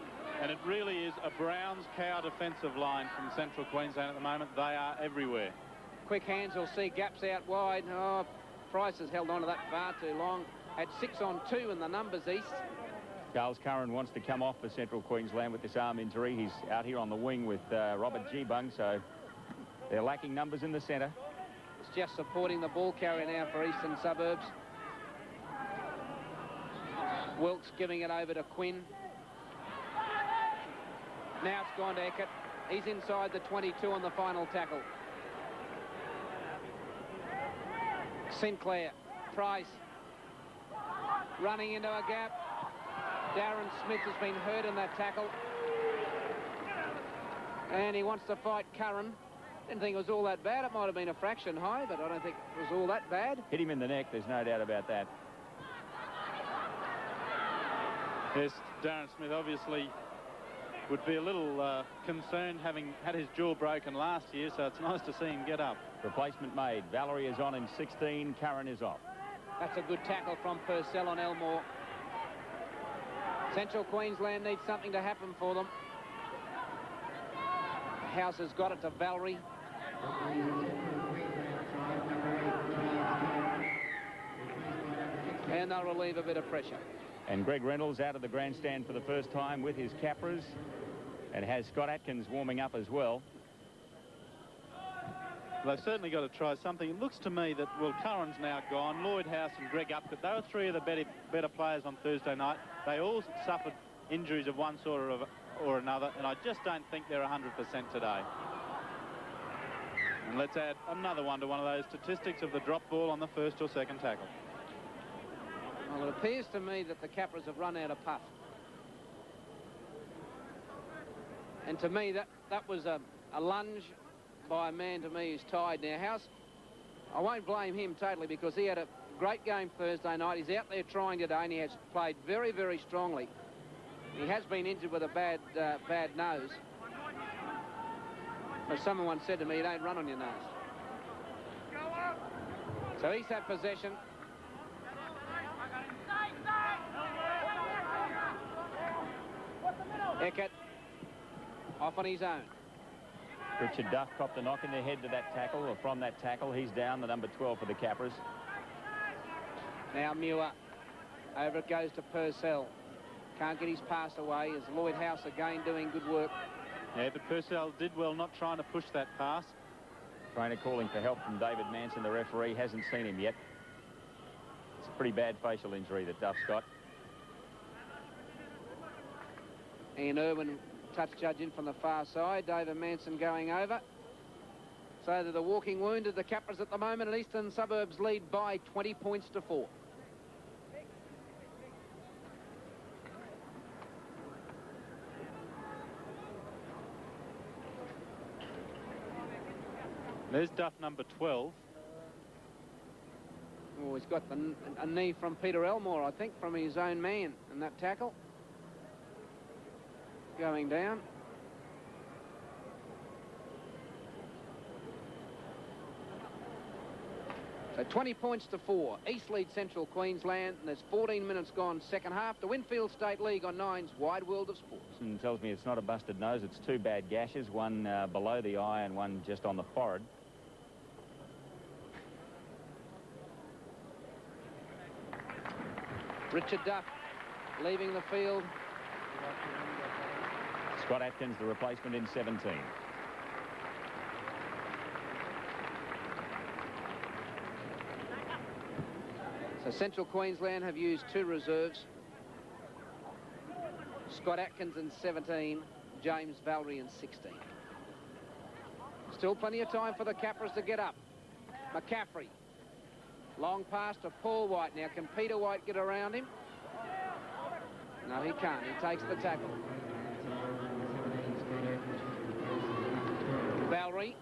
And it really is a Browns cow defensive line from Central Queensland at the moment. They are everywhere. Quick hands will see gaps out wide. Oh, Price has held on to that far too long. Had 6 on 2 in the numbers, East. Charles Curran wants to come off for Central Queensland with this arm injury. He's out here on the wing with Robert Gbung, so they're lacking numbers in the centre. It's just supporting the ball carrier now for Eastern Suburbs. Wilkes giving it over to Quinn. Now it's gone to Eckert. He's inside the 22 on the final tackle. Sinclair, Price, running into a gap. Darren Smith has been hurt in that tackle. And he wants to fight Curran. Didn't think it was all that bad. It might have been a fraction high, but I don't think it was all that bad. Hit him in the neck, there's no doubt about that. Yes, Darren Smith obviously would be a little concerned, having had his jaw broken last year, so it's nice to see him get up. Replacement made. Valerie is on in 16, Curran is off. That's a good tackle from Purcell on Elmore. Central Queensland needs something to happen for them. House has got it to Valerie. And they'll relieve a bit of pressure. And Greg Reynolds out of the grandstand for the first time with his Capras, and has Scott Atkins warming up as well. They've certainly got to try something. It looks to me that, well, Curran's now gone. Lloyd House and Greg Upcott, they were 3 of the better players on Thursday night. They all suffered injuries of one sort or another, and I just don't think they're 100% today. And let's add another one to one of those statistics of the drop ball on the first or second tackle. Well, it appears to me that the Capras have run out of puff. And to me, that was a lunge by a man, to me, who's tired now. House, I won't blame him totally, because he had a great game Thursday night. He's out there trying today, and he has played very, very strongly. He has been injured with a bad nose. But someone once said to me, you don't run on your nose. So he's had possession. Eckert off on his own. Richard Duff copped a knock in the head to that tackle, or from that tackle. He's down, the number 12 for the Capras. Now Muir. Over it goes to Purcell. Can't get his pass away. As Lloyd House again doing good work. Yeah, but Purcell did well not trying to push that pass. Trainer calling for help from David Manson, the referee. Hasn't seen him yet. It's a pretty bad facial injury that Duff's got. Ian Irwin, touch judge in from the far side. David Manson going over. So they're the walking wounded, the Capras at the moment, and Eastern Suburbs lead by 20 points to 4. There's Duff, number 12. Oh, he's got a knee from Peter Elmore, I think, from his own man in that tackle. Going down. So 20 points to 4. East leads Central Queensland, and there's 14 minutes gone second half. The Winfield State League on 9's Wide World of Sports. And tells me it's not a busted nose, it's 2 bad gashes, one below the eye and one just on the forehead. Richard Duff leaving the field. Scott Atkins, the replacement, in 17. So Central Queensland have used 2 reserves. Scott Atkins in 17, James Valerie in 16. Still plenty of time for the Capras to get up. McCaffrey. Long pass to Paul White. Now, can Peter White get around him? No, he can't. He takes the tackle. Valerie.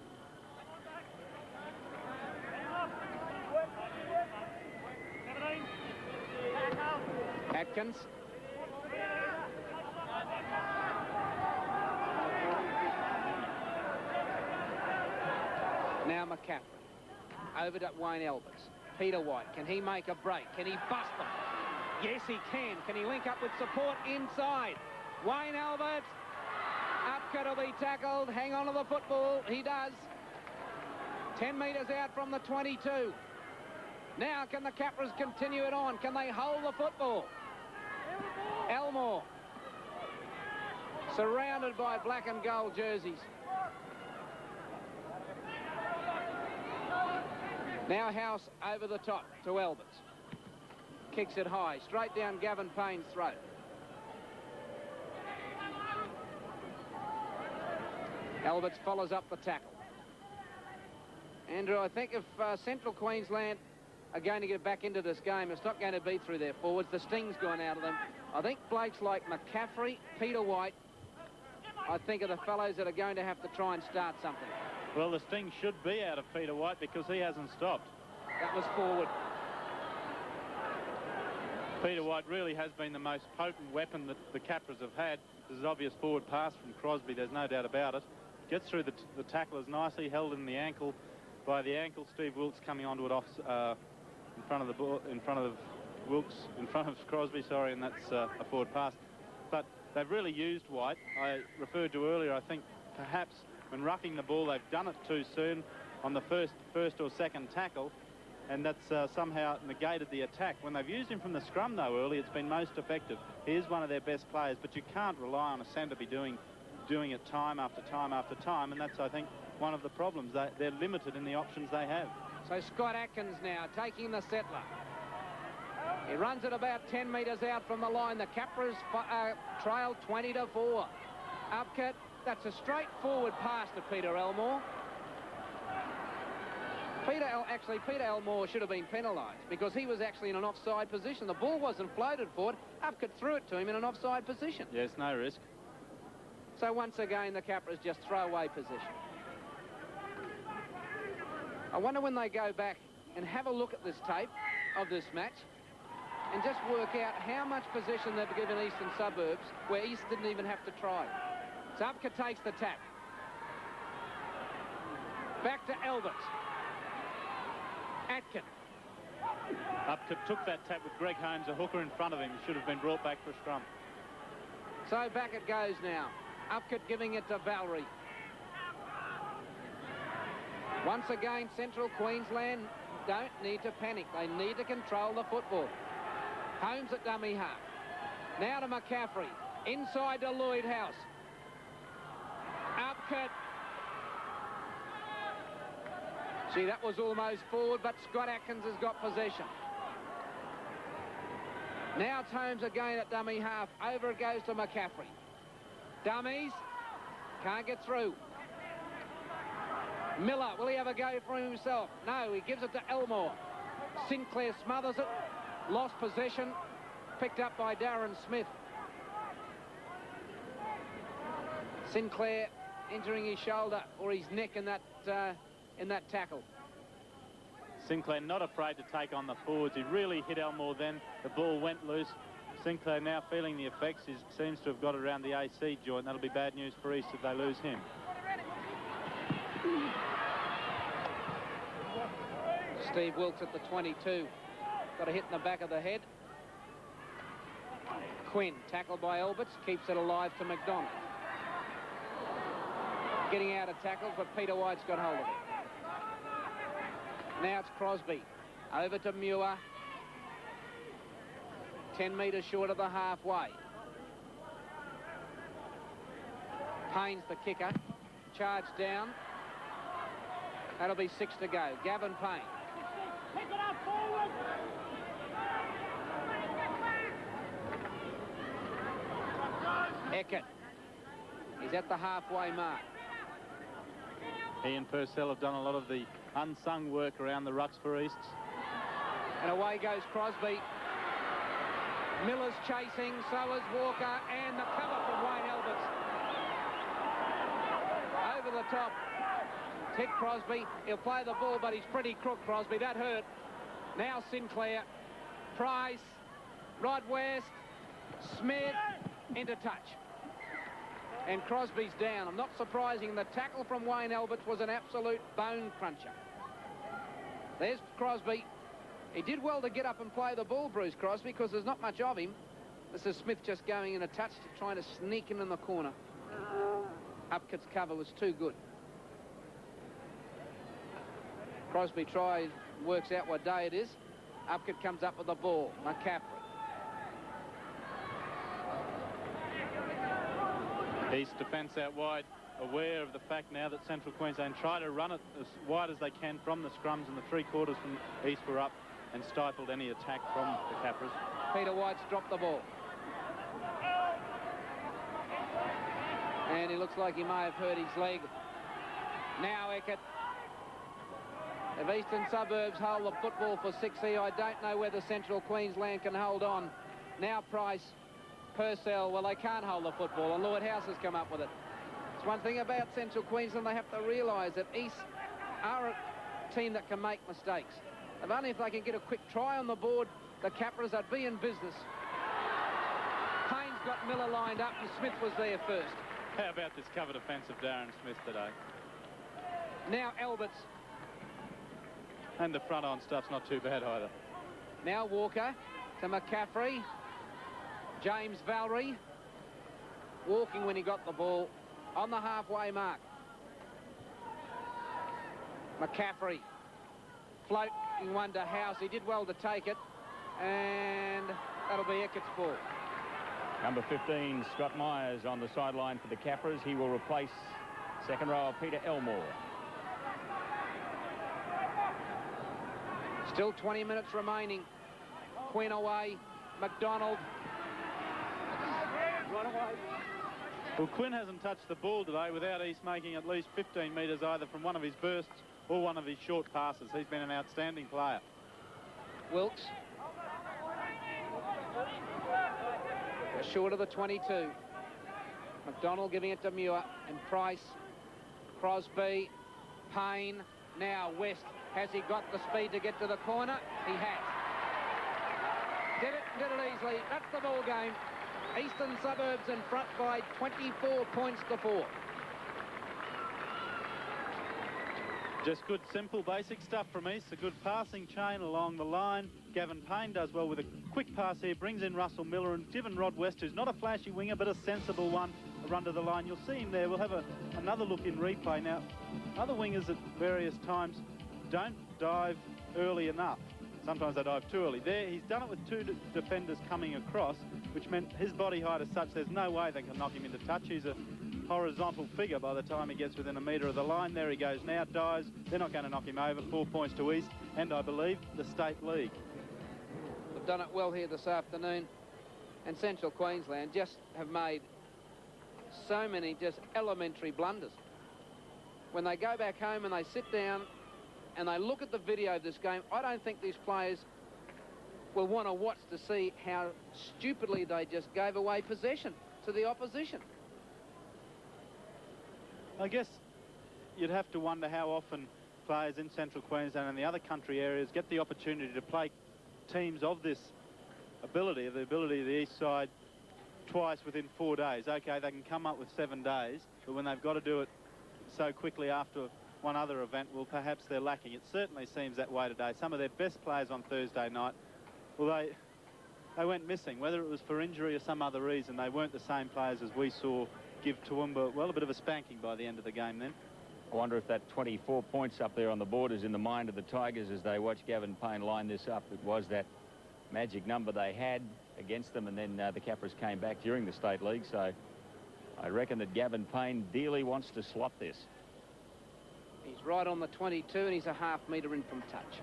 Atkins. Now McCaffrey. Over to Wayne Alberts. Peter White. Can he make a break? Can he bust them? Yes, he can. Can he link up with support inside? Wayne Alberts. Upcott will be tackled. Hang on to the football. He does. 10 metres out from the 22. Now, can the Capras continue it on? Can they hold the football? Elmore. Surrounded by black and gold jerseys. Now House over the top to Alberts. Kicks it high, straight down Gavin Payne's throat. Alberts follows up the tackle. Andrew, I think if Central Queensland are going to get back into this game, it's not going to be through their forwards. The sting's gone out of them. I think blokes like McCaffrey, Peter White, I think are the fellows that are going to have to try and start something. Well, the sting should be out of Peter White because he hasn't stopped. That was forward. Peter White really has been the most potent weapon that the Capras have had. There's an obvious forward pass from Crosby, there's no doubt about it. Gets through the tacklers nicely, held in the ankle by the ankle. Steve Wilkes coming onto it off in front of the ball, in front of Wilkes, in front of Crosby, sorry, and that's a forward pass. But they've really used White. I referred to earlier, I think perhaps when rucking the ball, they've done it too soon on the first or second tackle, and that's somehow negated the attack. When they've used him from the scrum, though, early, it's been most effective. He is one of their best players, but you can't rely on a centre to be doing it time after time after time, and that's, I think, one of the problems. They're limited in the options they have. So Scott Atkins now taking the settler. He runs it about 10 metres out from the line. The Capras trail 20-4. Upcut. That's a straightforward pass to Peter Elmore. Peter Elmore should have been penalised because he was actually in an offside position. The ball wasn't floated forward. Upcut threw it to him in an offside position. Yes, no risk. So once again, the Capras just throw away position. I wonder when they go back and have a look at this tape of this match and just work out how much possession they've given Eastern Suburbs where East didn't even have to try. So Upka takes the tap. Back to Alberts. Atkin. Upka took that tap with Greg Holmes, a hooker in front of him. He should have been brought back for a scrum. So back it goes now. Upcut giving it to Valerie. Once again, Central Queensland don't need to panic. They need to control the football. Holmes at dummy half. Now to McCaffrey. Inside to Lloyd House. Upcut. See, that was almost forward, but Scott Atkins has got possession. Now it's Holmes again at dummy half. Over it goes to McCaffrey. Dummies. Can't get through. Miller, will he have a go for himself? No, he gives it to Elmore. Sinclair smothers it. Lost possession. Picked up by Darren Smith. Sinclair injuring his shoulder or his neck in that tackle. Sinclair not afraid to take on the forwards. He really hit Elmore then. The ball went loose. Sinclair now feeling the effects. He seems to have got around the AC joint. That'll be bad news for East if they lose him. Steve Wilkes at the 22. Got a hit in the back of the head. Quinn, tackled by Alberts, keeps it alive to McDonald. Getting out of tackles, but Peter White's got hold of it. Now it's Crosby. Over to Muir. 10 metres short of the halfway. Payne's the kicker. Charge down. That'll be 6 to go. Gavin Payne. Pick it up forward. Eckert. He's at the halfway mark. He and Purcell have done a lot of the unsung work around the rucks for East. And away goes Crosby. Miller's chasing, so is Walker, and the cover from Wayne Alberts. Over the top. Hit Crosby. He'll play the ball, but he's pretty crook, Crosby. That hurt. Now Sinclair. Price. Rod West. Smith. Into touch. And Crosby's down. I'm not surprising. The tackle from Wayne Alberts was an absolute bone cruncher. There's Crosby. He did well to get up and play the ball, Bruce Crosby, because there's not much of him. This is Smith just going in a touch, trying to sneak him in the corner. Upcut's cover was too good. Crosby tries, works out what day it is. Upkett comes up with the ball. McCaffrey. East defence out wide, aware of the fact now that Central Queensland try to run it as wide as they can from the scrums, and the three quarters from East were up and stifled any attack from the Capras. Peter White's dropped the ball. And he looks like he may have hurt his leg. Now Eckert. If Eastern Suburbs hold the football for 60, I don't know whether Central Queensland can hold on. Now Price, Purcell, well, they can't hold the football, and Lloyd House has come up with it. It's one thing about Central Queensland, they have to realise that East are a team that can make mistakes. If only if they can get a quick try on the board, the Capras would be in business. Payne's got Miller lined up, and Smith was there first. How about this cover defence of Darren Smith today? Now Alberts. And the front-on stuff's not too bad either. Now Walker to McCaffrey. James Valerie walking when he got the ball on the halfway mark. McCaffrey floating one to House. He did well to take it, and that'll be Eckert's ball. Number 15, Scott Myers on the sideline for the Capras. He will replace second rower Peter Elmore. Still 20 minutes remaining. Quinn away. McDonald. Well, Quinn hasn't touched the ball today without East making at least 15 metres either from one of his bursts or one of his short passes. He's been an outstanding player. Wilkes. Short of the 22. McDonald giving it to Muir and Price. Crosby. Payne. Now West. Has he got the speed to get to the corner? He has. Did it easily. That's the ball game. Eastern Suburbs in front by 24 points to 4. Just good, simple, basic stuff from East. A good passing chain along the line. Gavin Payne does well with a quick pass here. Brings in Russell Miller and given Rod West, who's not a flashy winger, but a sensible one, a run to the line. You'll see him there. We'll have another look in replay. Now, other wingers at various times don't dive early enough. Sometimes they dive too early. There, he's done it with two defenders coming across, which meant his body height is such there's no way they can knock him into touch. He's a horizontal figure by the time he gets within a metre of the line. There he goes now, dives. They're not going to knock him over. 4 points to East, and I believe the State League. They've done it well here this afternoon, and Central Queensland just have made so many just elementary blunders. When they go back home and they sit down and they look at the video of this game, I don't think these players will want to watch to see how stupidly they just gave away possession to the opposition. I guess you'd have to wonder how often players in Central Queensland and the other country areas get the opportunity to play teams of this ability, the ability of the East side, twice within 4 days. Okay, they can come up with 7 days, but when they've got to do it so quickly after one other event, well, perhaps they're lacking. It certainly seems that way today. Some of their best players on Thursday night, well, they went missing. Whether it was for injury or some other reason, they weren't the same players as we saw give Toowoomba, well, a bit of a spanking by the end of the game then. I wonder if that 24 points up there on the board is in the mind of the Tigers as they watch Gavin Payne line this up. It was that magic number they had against them, and then the Capras came back during the State League, so I reckon that Gavin Payne dearly wants to slot this. He's right on the 22, and he's a half metre in from touch.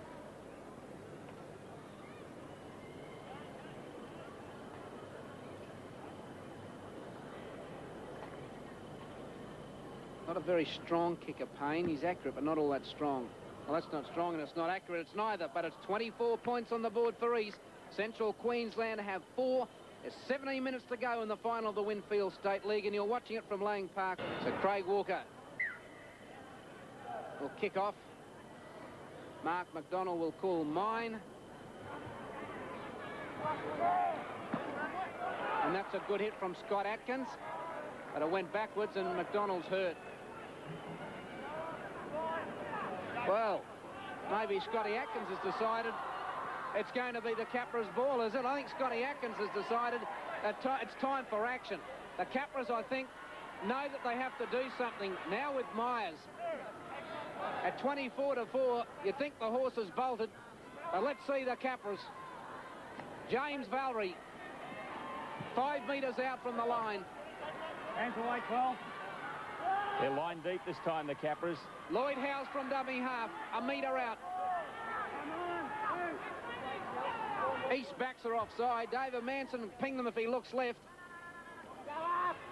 Not a very strong kicker, Payne. He's accurate, but not all that strong. Well, that's not strong, and it's not accurate. It's neither, but it's 24 points on the board for East. Central Queensland have 4. There's 17 minutes to go in the final of the Winfield State League, and you're watching it from Lang Park. So Craig Walker will kick off. Mark McDonald will call mine. And that's a good hit from Scott Atkins, but it went backwards and McDonald's hurt. Well, maybe Scotty Atkins has decided it's going to be the Capras ball, is it? I think Scotty Atkins has decided that it's time for action. The Capras, I think, know that they have to do something now with Myers. At 24 to 4, you think the horse has bolted. But let's see the Capras. James Valerie, 5 metres out from the line. Hands away, 12. They're line deep this time, the Capras. Lloyd House from dummy half, a metre out. East backs are offside. David Manson ping them if he looks left.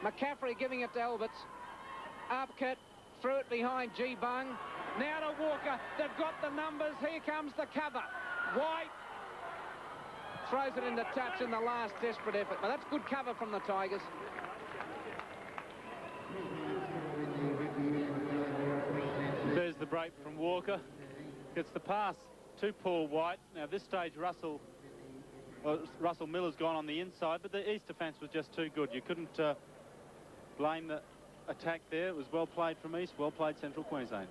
McCaffrey giving it to Alberts. Upkett threw it behind G. Bung. Now to Walker. They've got the numbers. Here comes the cover. White throws it into touch in the last desperate effort. But that's good cover from the Tigers. There's the break from Walker. Gets the pass to Paul White. Now, at this stage, Russell Miller's gone on the inside, but the East defence was just too good. You couldn't blame the attack there. It was well played from East, well played Central Queensland.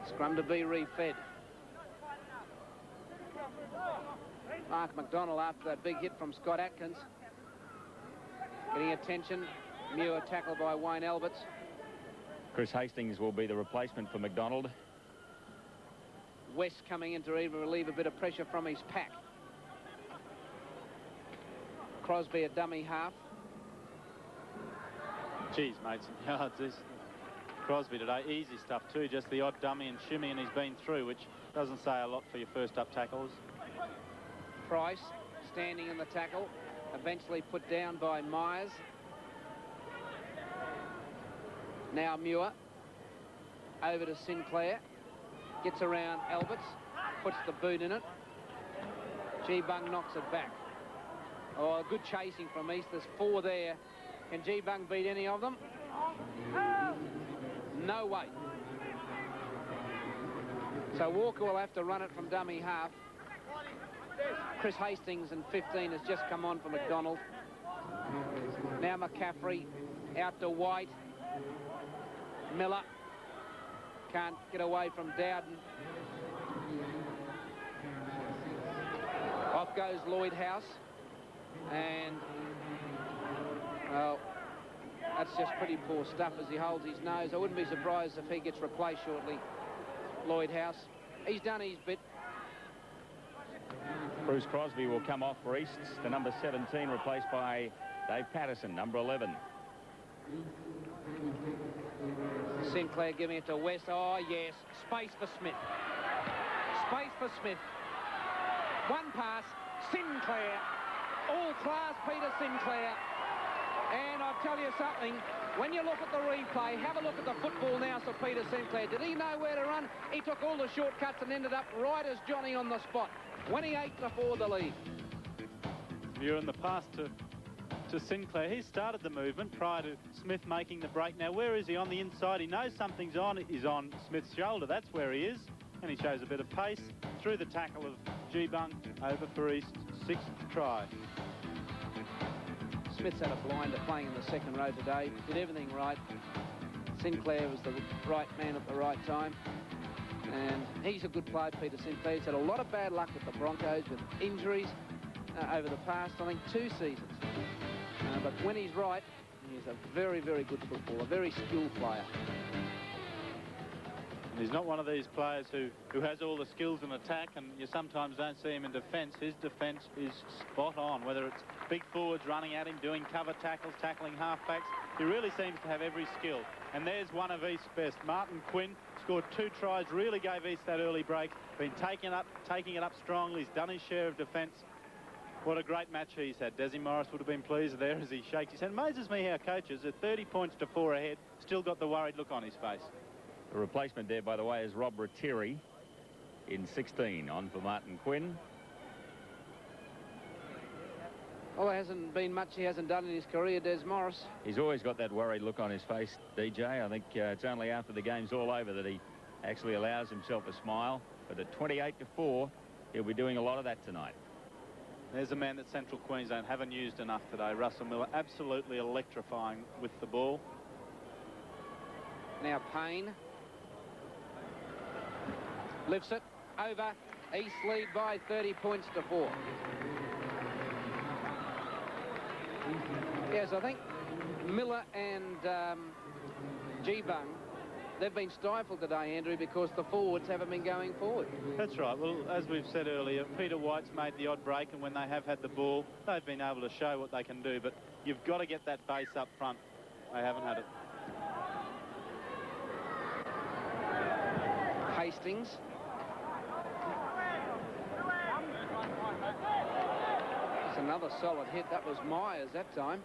Scrum to be refed. Mark McDonald after that big hit from Scott Atkins. Getting attention. Muir tackled by Wayne Alberts. Chris Hastings will be the replacement for McDonald. West coming in to relieve a bit of pressure from his pack. Crosby a dummy half. Geez, made some yards. This Crosby today, easy stuff too, just the odd dummy and shimmy, and he's been through, which doesn't say a lot for your first up tackles. Price standing in the tackle, eventually put down by Myers. Now Muir over to Sinclair, gets around Alberts, puts the boot in it. G-Bung knocks it back. Oh, good chasing from East. There's 4 there. Can G-Bung beat any of them? No way. So Walker will have to run it from dummy half. Chris Hastings in 15 has just come on for McDonald. Now McCaffrey out to White. Miller can't get away from Dowden. Off goes Lloyd House. And, well, that's just pretty poor stuff as he holds his nose. I wouldn't be surprised if he gets replaced shortly. Lloyd House. He's done his bit. Bruce Crosby will come off for East. The number 17 replaced by Dave Patterson, number 11. Sinclair giving it to West. Oh, yes. Space for Smith. Space for Smith. One pass. Sinclair. All class, Peter Sinclair. And I'll tell you something. When you look at the replay, have a look at the football now, Sir Peter Sinclair. Did he know where to run? He took all the shortcuts and ended up right as Johnny on the spot. 28 to 4 the lead. Muir in the pass to Sinclair. He started the movement prior to Smith making the break. Now, where is he? On the inside. He knows something's on. He's on Smith's shoulder. That's where he is. And he shows a bit of pace through the tackle of G-Bung over for East's 6th try. Smith's had a blinder playing in the second row today. Did everything right. Sinclair was the right man at the right time. And he's a good player, Peter Sinclair. He's had a lot of bad luck with the Broncos, with injuries over the past, I think, 2 seasons. But when he's right, he's a very, very good footballer, a very skilled player. And he's not one of these players who has all the skills in attack, and you sometimes don't see him in defence. His defence is spot on, whether it's big forwards running at him, doing cover tackles, tackling halfbacks. He really seems to have every skill. And there's one of East's best. Martin Quinn scored 2 tries, really gave East that early break. Been taking it up strongly. He's done his share of defence. What a great match he's had. Desi Morris would have been pleased there as he shakes his head. Amazes me how coaches at 30 points to 4 ahead still got the worried look on his face. The replacement there, by the way, is Rob Rattiri in 16 on for Martin Quinn. Well, there hasn't been much he hasn't done in his career, Des Morris. He's always got that worried look on his face, DJ. I think it's only after the game's all over that he actually allows himself a smile. But at 28 to 4, he'll be doing a lot of that tonight. There's a man that Central Queensland haven't used enough today. Russell Miller, absolutely electrifying with the ball. Now Payne lifts it over. East lead by 30 points to 4. Yes, I think Miller and G-Bung they've been stifled today, Andrew, because the forwards haven't been going forward. That's right. Well, as we've said earlier, Peter White's made the odd break, and when they have had the ball, they've been able to show what they can do. But you've got to get that base up front. They haven't had it. Hastings. It's another solid hit. That was Myers that time.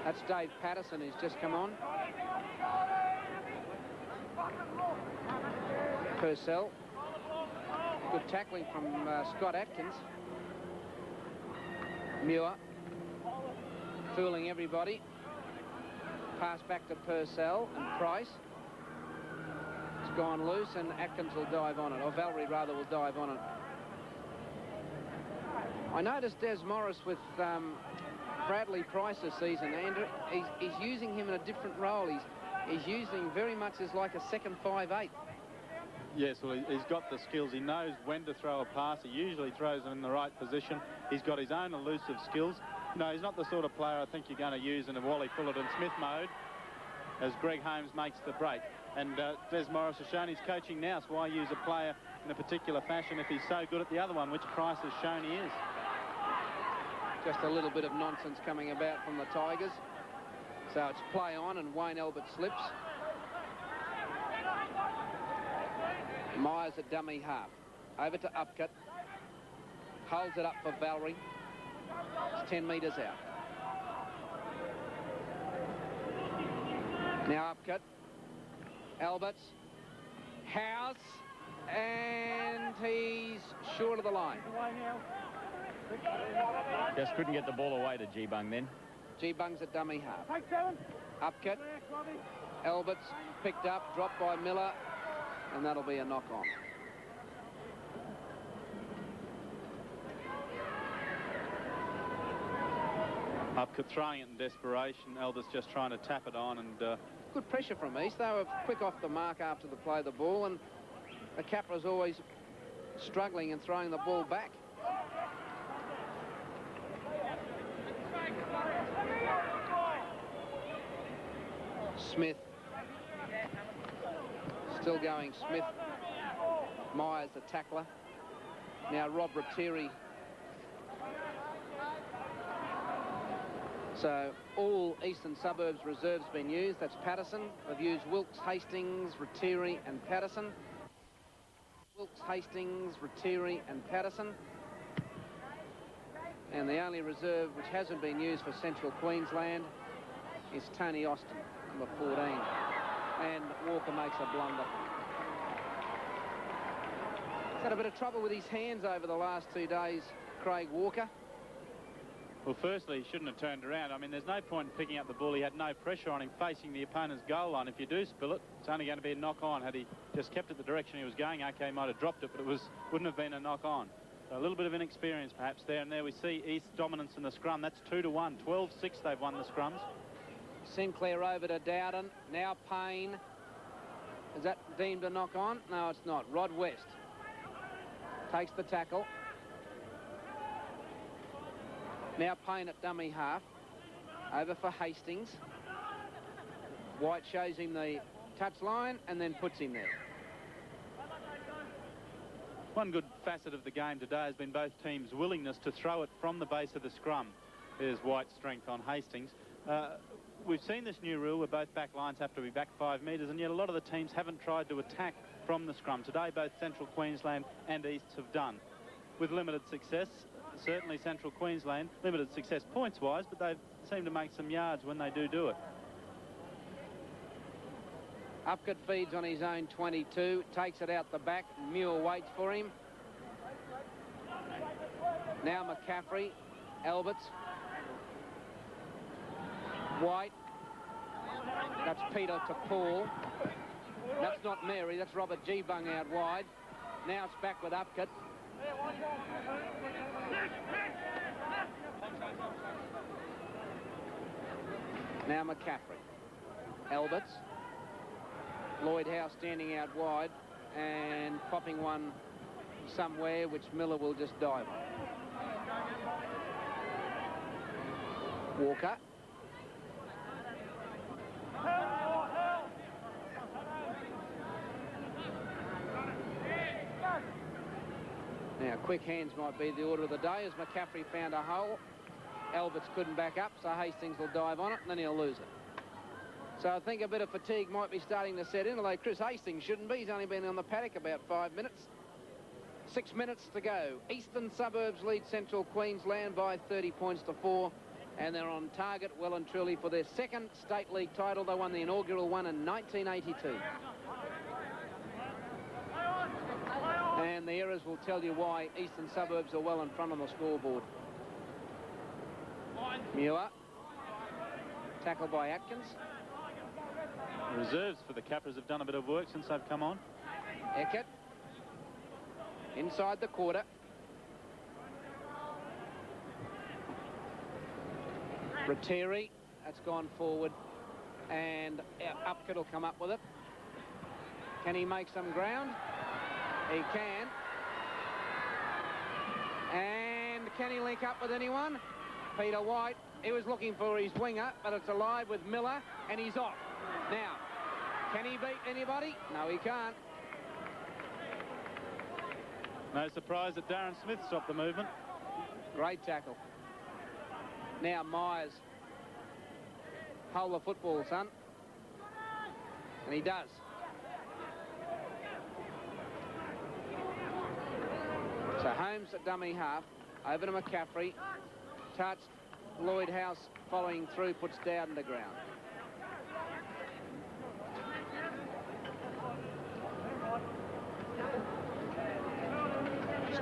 That's Dave Patterson who's just come on. Purcell. Good tackling from Scott Atkins. Muir. Fooling everybody. Pass back to Purcell and Price. It's gone loose and Atkins will dive on it, or Valerie rather will dive on it. I noticed Des Morris with Bradley Price this season, Andrew. He's using him in a different role. He's using him very much as like a second 5'8". Yes, well, he's got the skills. He knows when to throw a pass. He usually throws them in the right position. He's got his own elusive skills. No, he's not the sort of player I think you're going to use in a Wally Fullerton Smith mode as Greg Holmes makes the break. And Des Morris has shown he's coaching now, so why use a player in a particular fashion if he's so good at the other one, which Price has shown he is. Just a little bit of nonsense coming about from the Tigers. So it's play on and Wayne Albert slips. Myers at dummy half. Over to Upcutt. Holds it up for Valerie. It's 10 metres out. Now Upcutt. Alberts. House. And he's short of the line. Just couldn't get the ball away to G-Bung then. G-Bung's at dummy half. Upcutt. Alberts picked up, dropped by Miller, and that'll be a knock-on. Upcutt throwing it in desperation. Albert's just trying to tap it on, and good pressure from East. They were quick off the mark after the play of the ball, and the Capra's always struggling and throwing the ball back. Smith. Still going Smith. Myers the tackler. Now Rob Rattiri. So all Eastern Suburbs reserves been used. That's Patterson. They've used Wilkes, Hastings, Rattiri and Patterson. Wilkes, Hastings, Rattiri and Patterson. And the only reserve which hasn't been used for Central Queensland is Tony Austin, number 14. And Walker makes a blunder. He's had a bit of trouble with his hands over the last 2 days, Craig Walker. well, firstly, he shouldn't have turned around. I mean, there's no point in picking up the ball. He had no pressure on him facing the opponent's goal line. If you do spill it, it's only going to be a knock-on. Had he just kept it the direction he was going, okay, he might have dropped it, but it wouldn't have been a knock-on. So a little bit of inexperience perhaps there, and there we see East dominance in the scrum. That's 2-1. 12-6 they've won the scrums. Sinclair over to Dowden. Now Payne. Is that deemed a knock-on? No, it's not. Rod West takes the tackle. Now Payne at dummy half. Over for Hastings. White shows him the touch line and then puts him there. One good facet of the game today has been both teams' willingness to throw it from the base of the scrum. There's White's strength on Hastings. We've seen this new rule where both back lines have to be back 5 metres, and yet a lot of the teams haven't tried to attack from the scrum. Today, both Central Queensland and Easts have done. With limited success, certainly Central Queensland, limited success points-wise, but they seem to make some yards when they do it. Upcutt feeds on his own 22, takes it out the back. Muir waits for him. Now McCaffrey, Alberts. White. That's Peter to Paul. That's not Mary, that's Robert G-Bung out wide. Now it's back with Upcutt. Now McCaffrey. Alberts. Lloyd Howe standing out wide and popping one somewhere which Miller will just dive on. Walker. Quick hands might be the order of the day as McCaffrey found a hole. Alberts couldn't back up, so Hastings will dive on it and then he'll lose it. So I think a bit of fatigue might be starting to set in, although Chris Hastings shouldn't be. He's only been on the paddock about 5 minutes. 6 minutes to go. Eastern Suburbs lead Central Queensland by 30 points to 4, and they're on target well and truly for their second State League title. They won the inaugural one in 1982. And the errors will tell you why Eastern Suburbs are well in front on the scoreboard. Muir, tackled by Atkins. The reserves for the Capras have done a bit of work since they've come on. Eckert, inside the quarter. Ratteri, that's gone forward, and Upkett will come up with it. Can he make some ground? He can. And can he link up with anyone? Peter White, he was looking for his winger, but it's alive with Miller, and he's off. Now, can he beat anybody? No, he can't. No surprise that Darren Smith stopped the movement. Great tackle. Now Myers. Hold the football, son. And he does. So Holmes at dummy half. Over to McCaffrey. Touched. Lloyd House following through, puts Dowden to ground.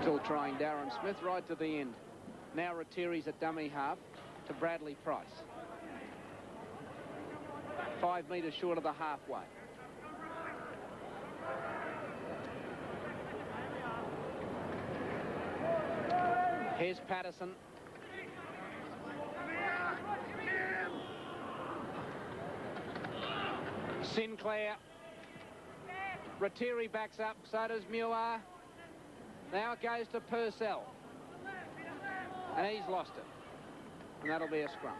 Still trying Darren Smith right to the end. Now Rattiri's at dummy half to Bradley Price. 5 metres short of the halfway. Here's Patterson. Sinclair. Rattiri backs up, so does Muir. Now it goes to Purcell. And he's lost it. And that'll be a scrum.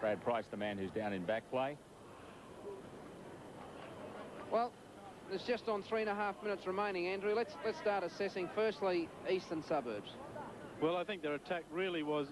Brad Price, the man who's down in back play. Well, there's just on 3.5 minutes remaining, Andrew. Let's start assessing, firstly, Eastern Suburbs. Well, I think their attack really was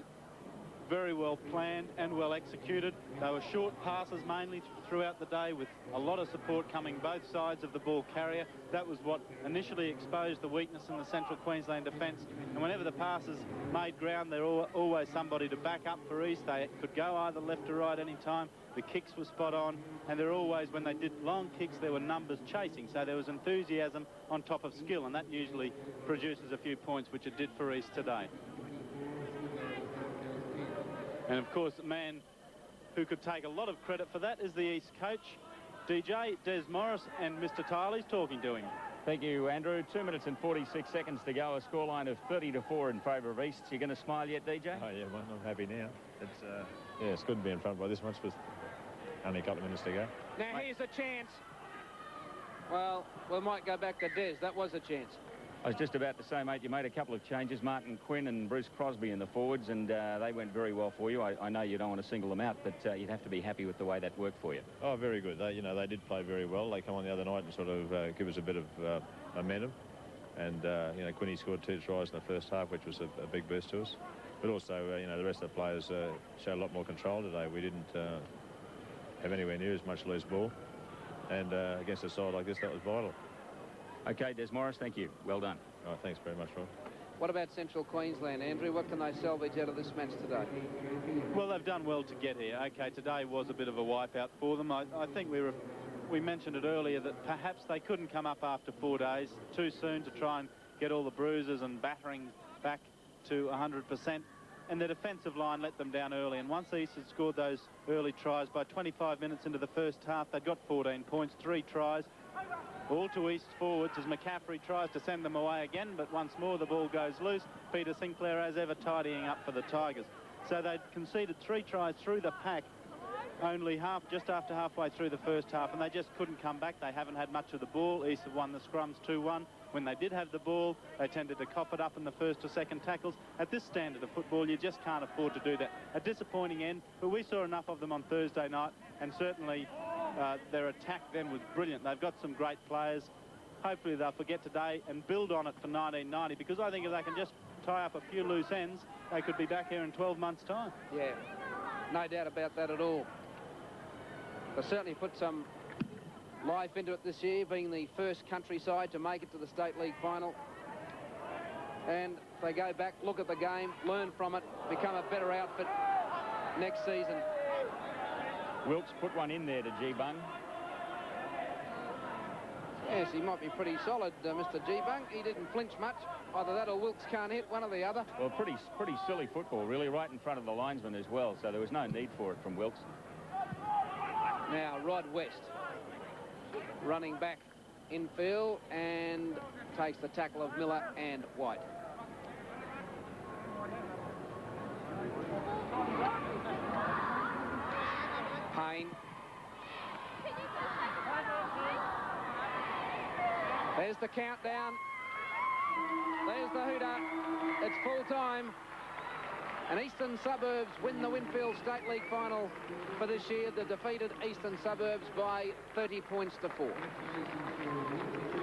very well planned and well executed. They were short passes mainly throughout the day with a lot of support coming both sides of the ball carrier. That was what initially exposed the weakness in the Central Queensland defence. And whenever the passes made ground, there was always somebody to back up for East. They could go either left or right any time. The kicks were spot on, and there always, when they did long kicks, there were numbers chasing. So there was enthusiasm on top of skill, and that usually produces a few points, which it did for East today. And of course, the man who could take a lot of credit for that is the East coach, DJ, Des Morris, and Mr. Tyler's talking to him. Thank you, Andrew. 2 minutes and 46 seconds to go. A scoreline of 30-4 in favour of East. You going to smile yet, DJ? Oh, yeah, well, I'm happy now. Yeah, it's good to be in front by this much with only a couple of minutes to go. Now, here's a chance. Well, we might go back to Des. That was a chance. I was just about to say, mate, you made a couple of changes, Martin Quinn and Bruce Crosby in the forwards, and they went very well for you. I know you don't want to single them out, but you'd have to be happy with the way that worked for you. Oh, very good. They did play very well. They come on the other night and sort of give us a bit of momentum. And, Quinny scored 2 tries in the first half, which was a big boost to us. But also, the rest of the players showed a lot more control today. We didn't have anywhere near as much loose ball. And against a side like this, that was vital. OK, Des Morris, thank you. Well done. Oh, thanks very much, Rob. What about Central Queensland, Andrew? What can they salvage out of this match today? Well, they've done well to get here. OK, today was a bit of a wipeout for them. I think we mentioned it earlier that perhaps they couldn't come up after 4 days too soon to try and get all the bruises and battering back to 100%. And their defensive line let them down early. And once East had scored those early tries, by 25 minutes into the first half, they'd got 14 points, 3 tries. All to East forwards as McCaffrey tries to send them away again, but once more the ball goes loose. Peter Sinclair, as ever, tidying up for the Tigers. So they'd conceded 3 tries through the pack, only just after halfway through the first half, and they just couldn't come back. They haven't had much of the ball. East have won the scrums 2-1. When they did have the ball, they tended to cop it up in the first or second tackles. At this standard of football, you just can't afford to do that. A disappointing end, but we saw enough of them on Thursday night, and certainly their attack then was brilliant. They've got some great players. hopefully they'll forget today and build on it for 1990, because I think if they can just tie up a few loose ends, they could be back here in 12 months' time. Yeah, no doubt about that at all. They certainly put some life into it this year, being the first countryside to make it to the State League final. And if they go back, look at the game, learn from it, become a better outfit next season. Wilkes put one in there to G-Bung. Yes, he might be pretty solid, Mr. G-Bung. He didn't flinch much. Either that or Wilkes can't hit, one or the other. Well, pretty silly football, really, right in front of the linesman as well, so there was no need for it from Wilkes. Now, Rod West running back infield and takes the tackle of Miller and White. Payne. There's the countdown. There's the hooter. It's full time. And Eastern Suburbs win the Winfield State League final for this year. The defeated Eastern Suburbs by 30 points to 4.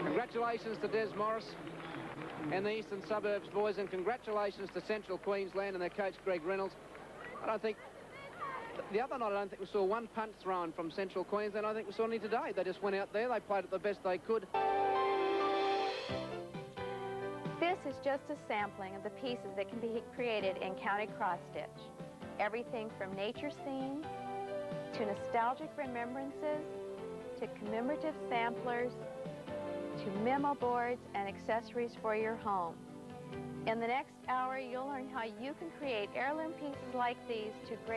Congratulations to Des Morris and the Eastern Suburbs boys, and congratulations to Central Queensland and their coach Greg Reynolds. The other night, I don't think we saw one punch thrown from Central Queensland. I think we saw any today. They just went out there, they played it the best they could. This is just a sampling of the pieces that can be created in County Cross Stitch. Everything from nature scenes, to nostalgic remembrances, to commemorative samplers, to memo boards and accessories for your home. In the next hour, you'll learn how you can create heirloom pieces like these to great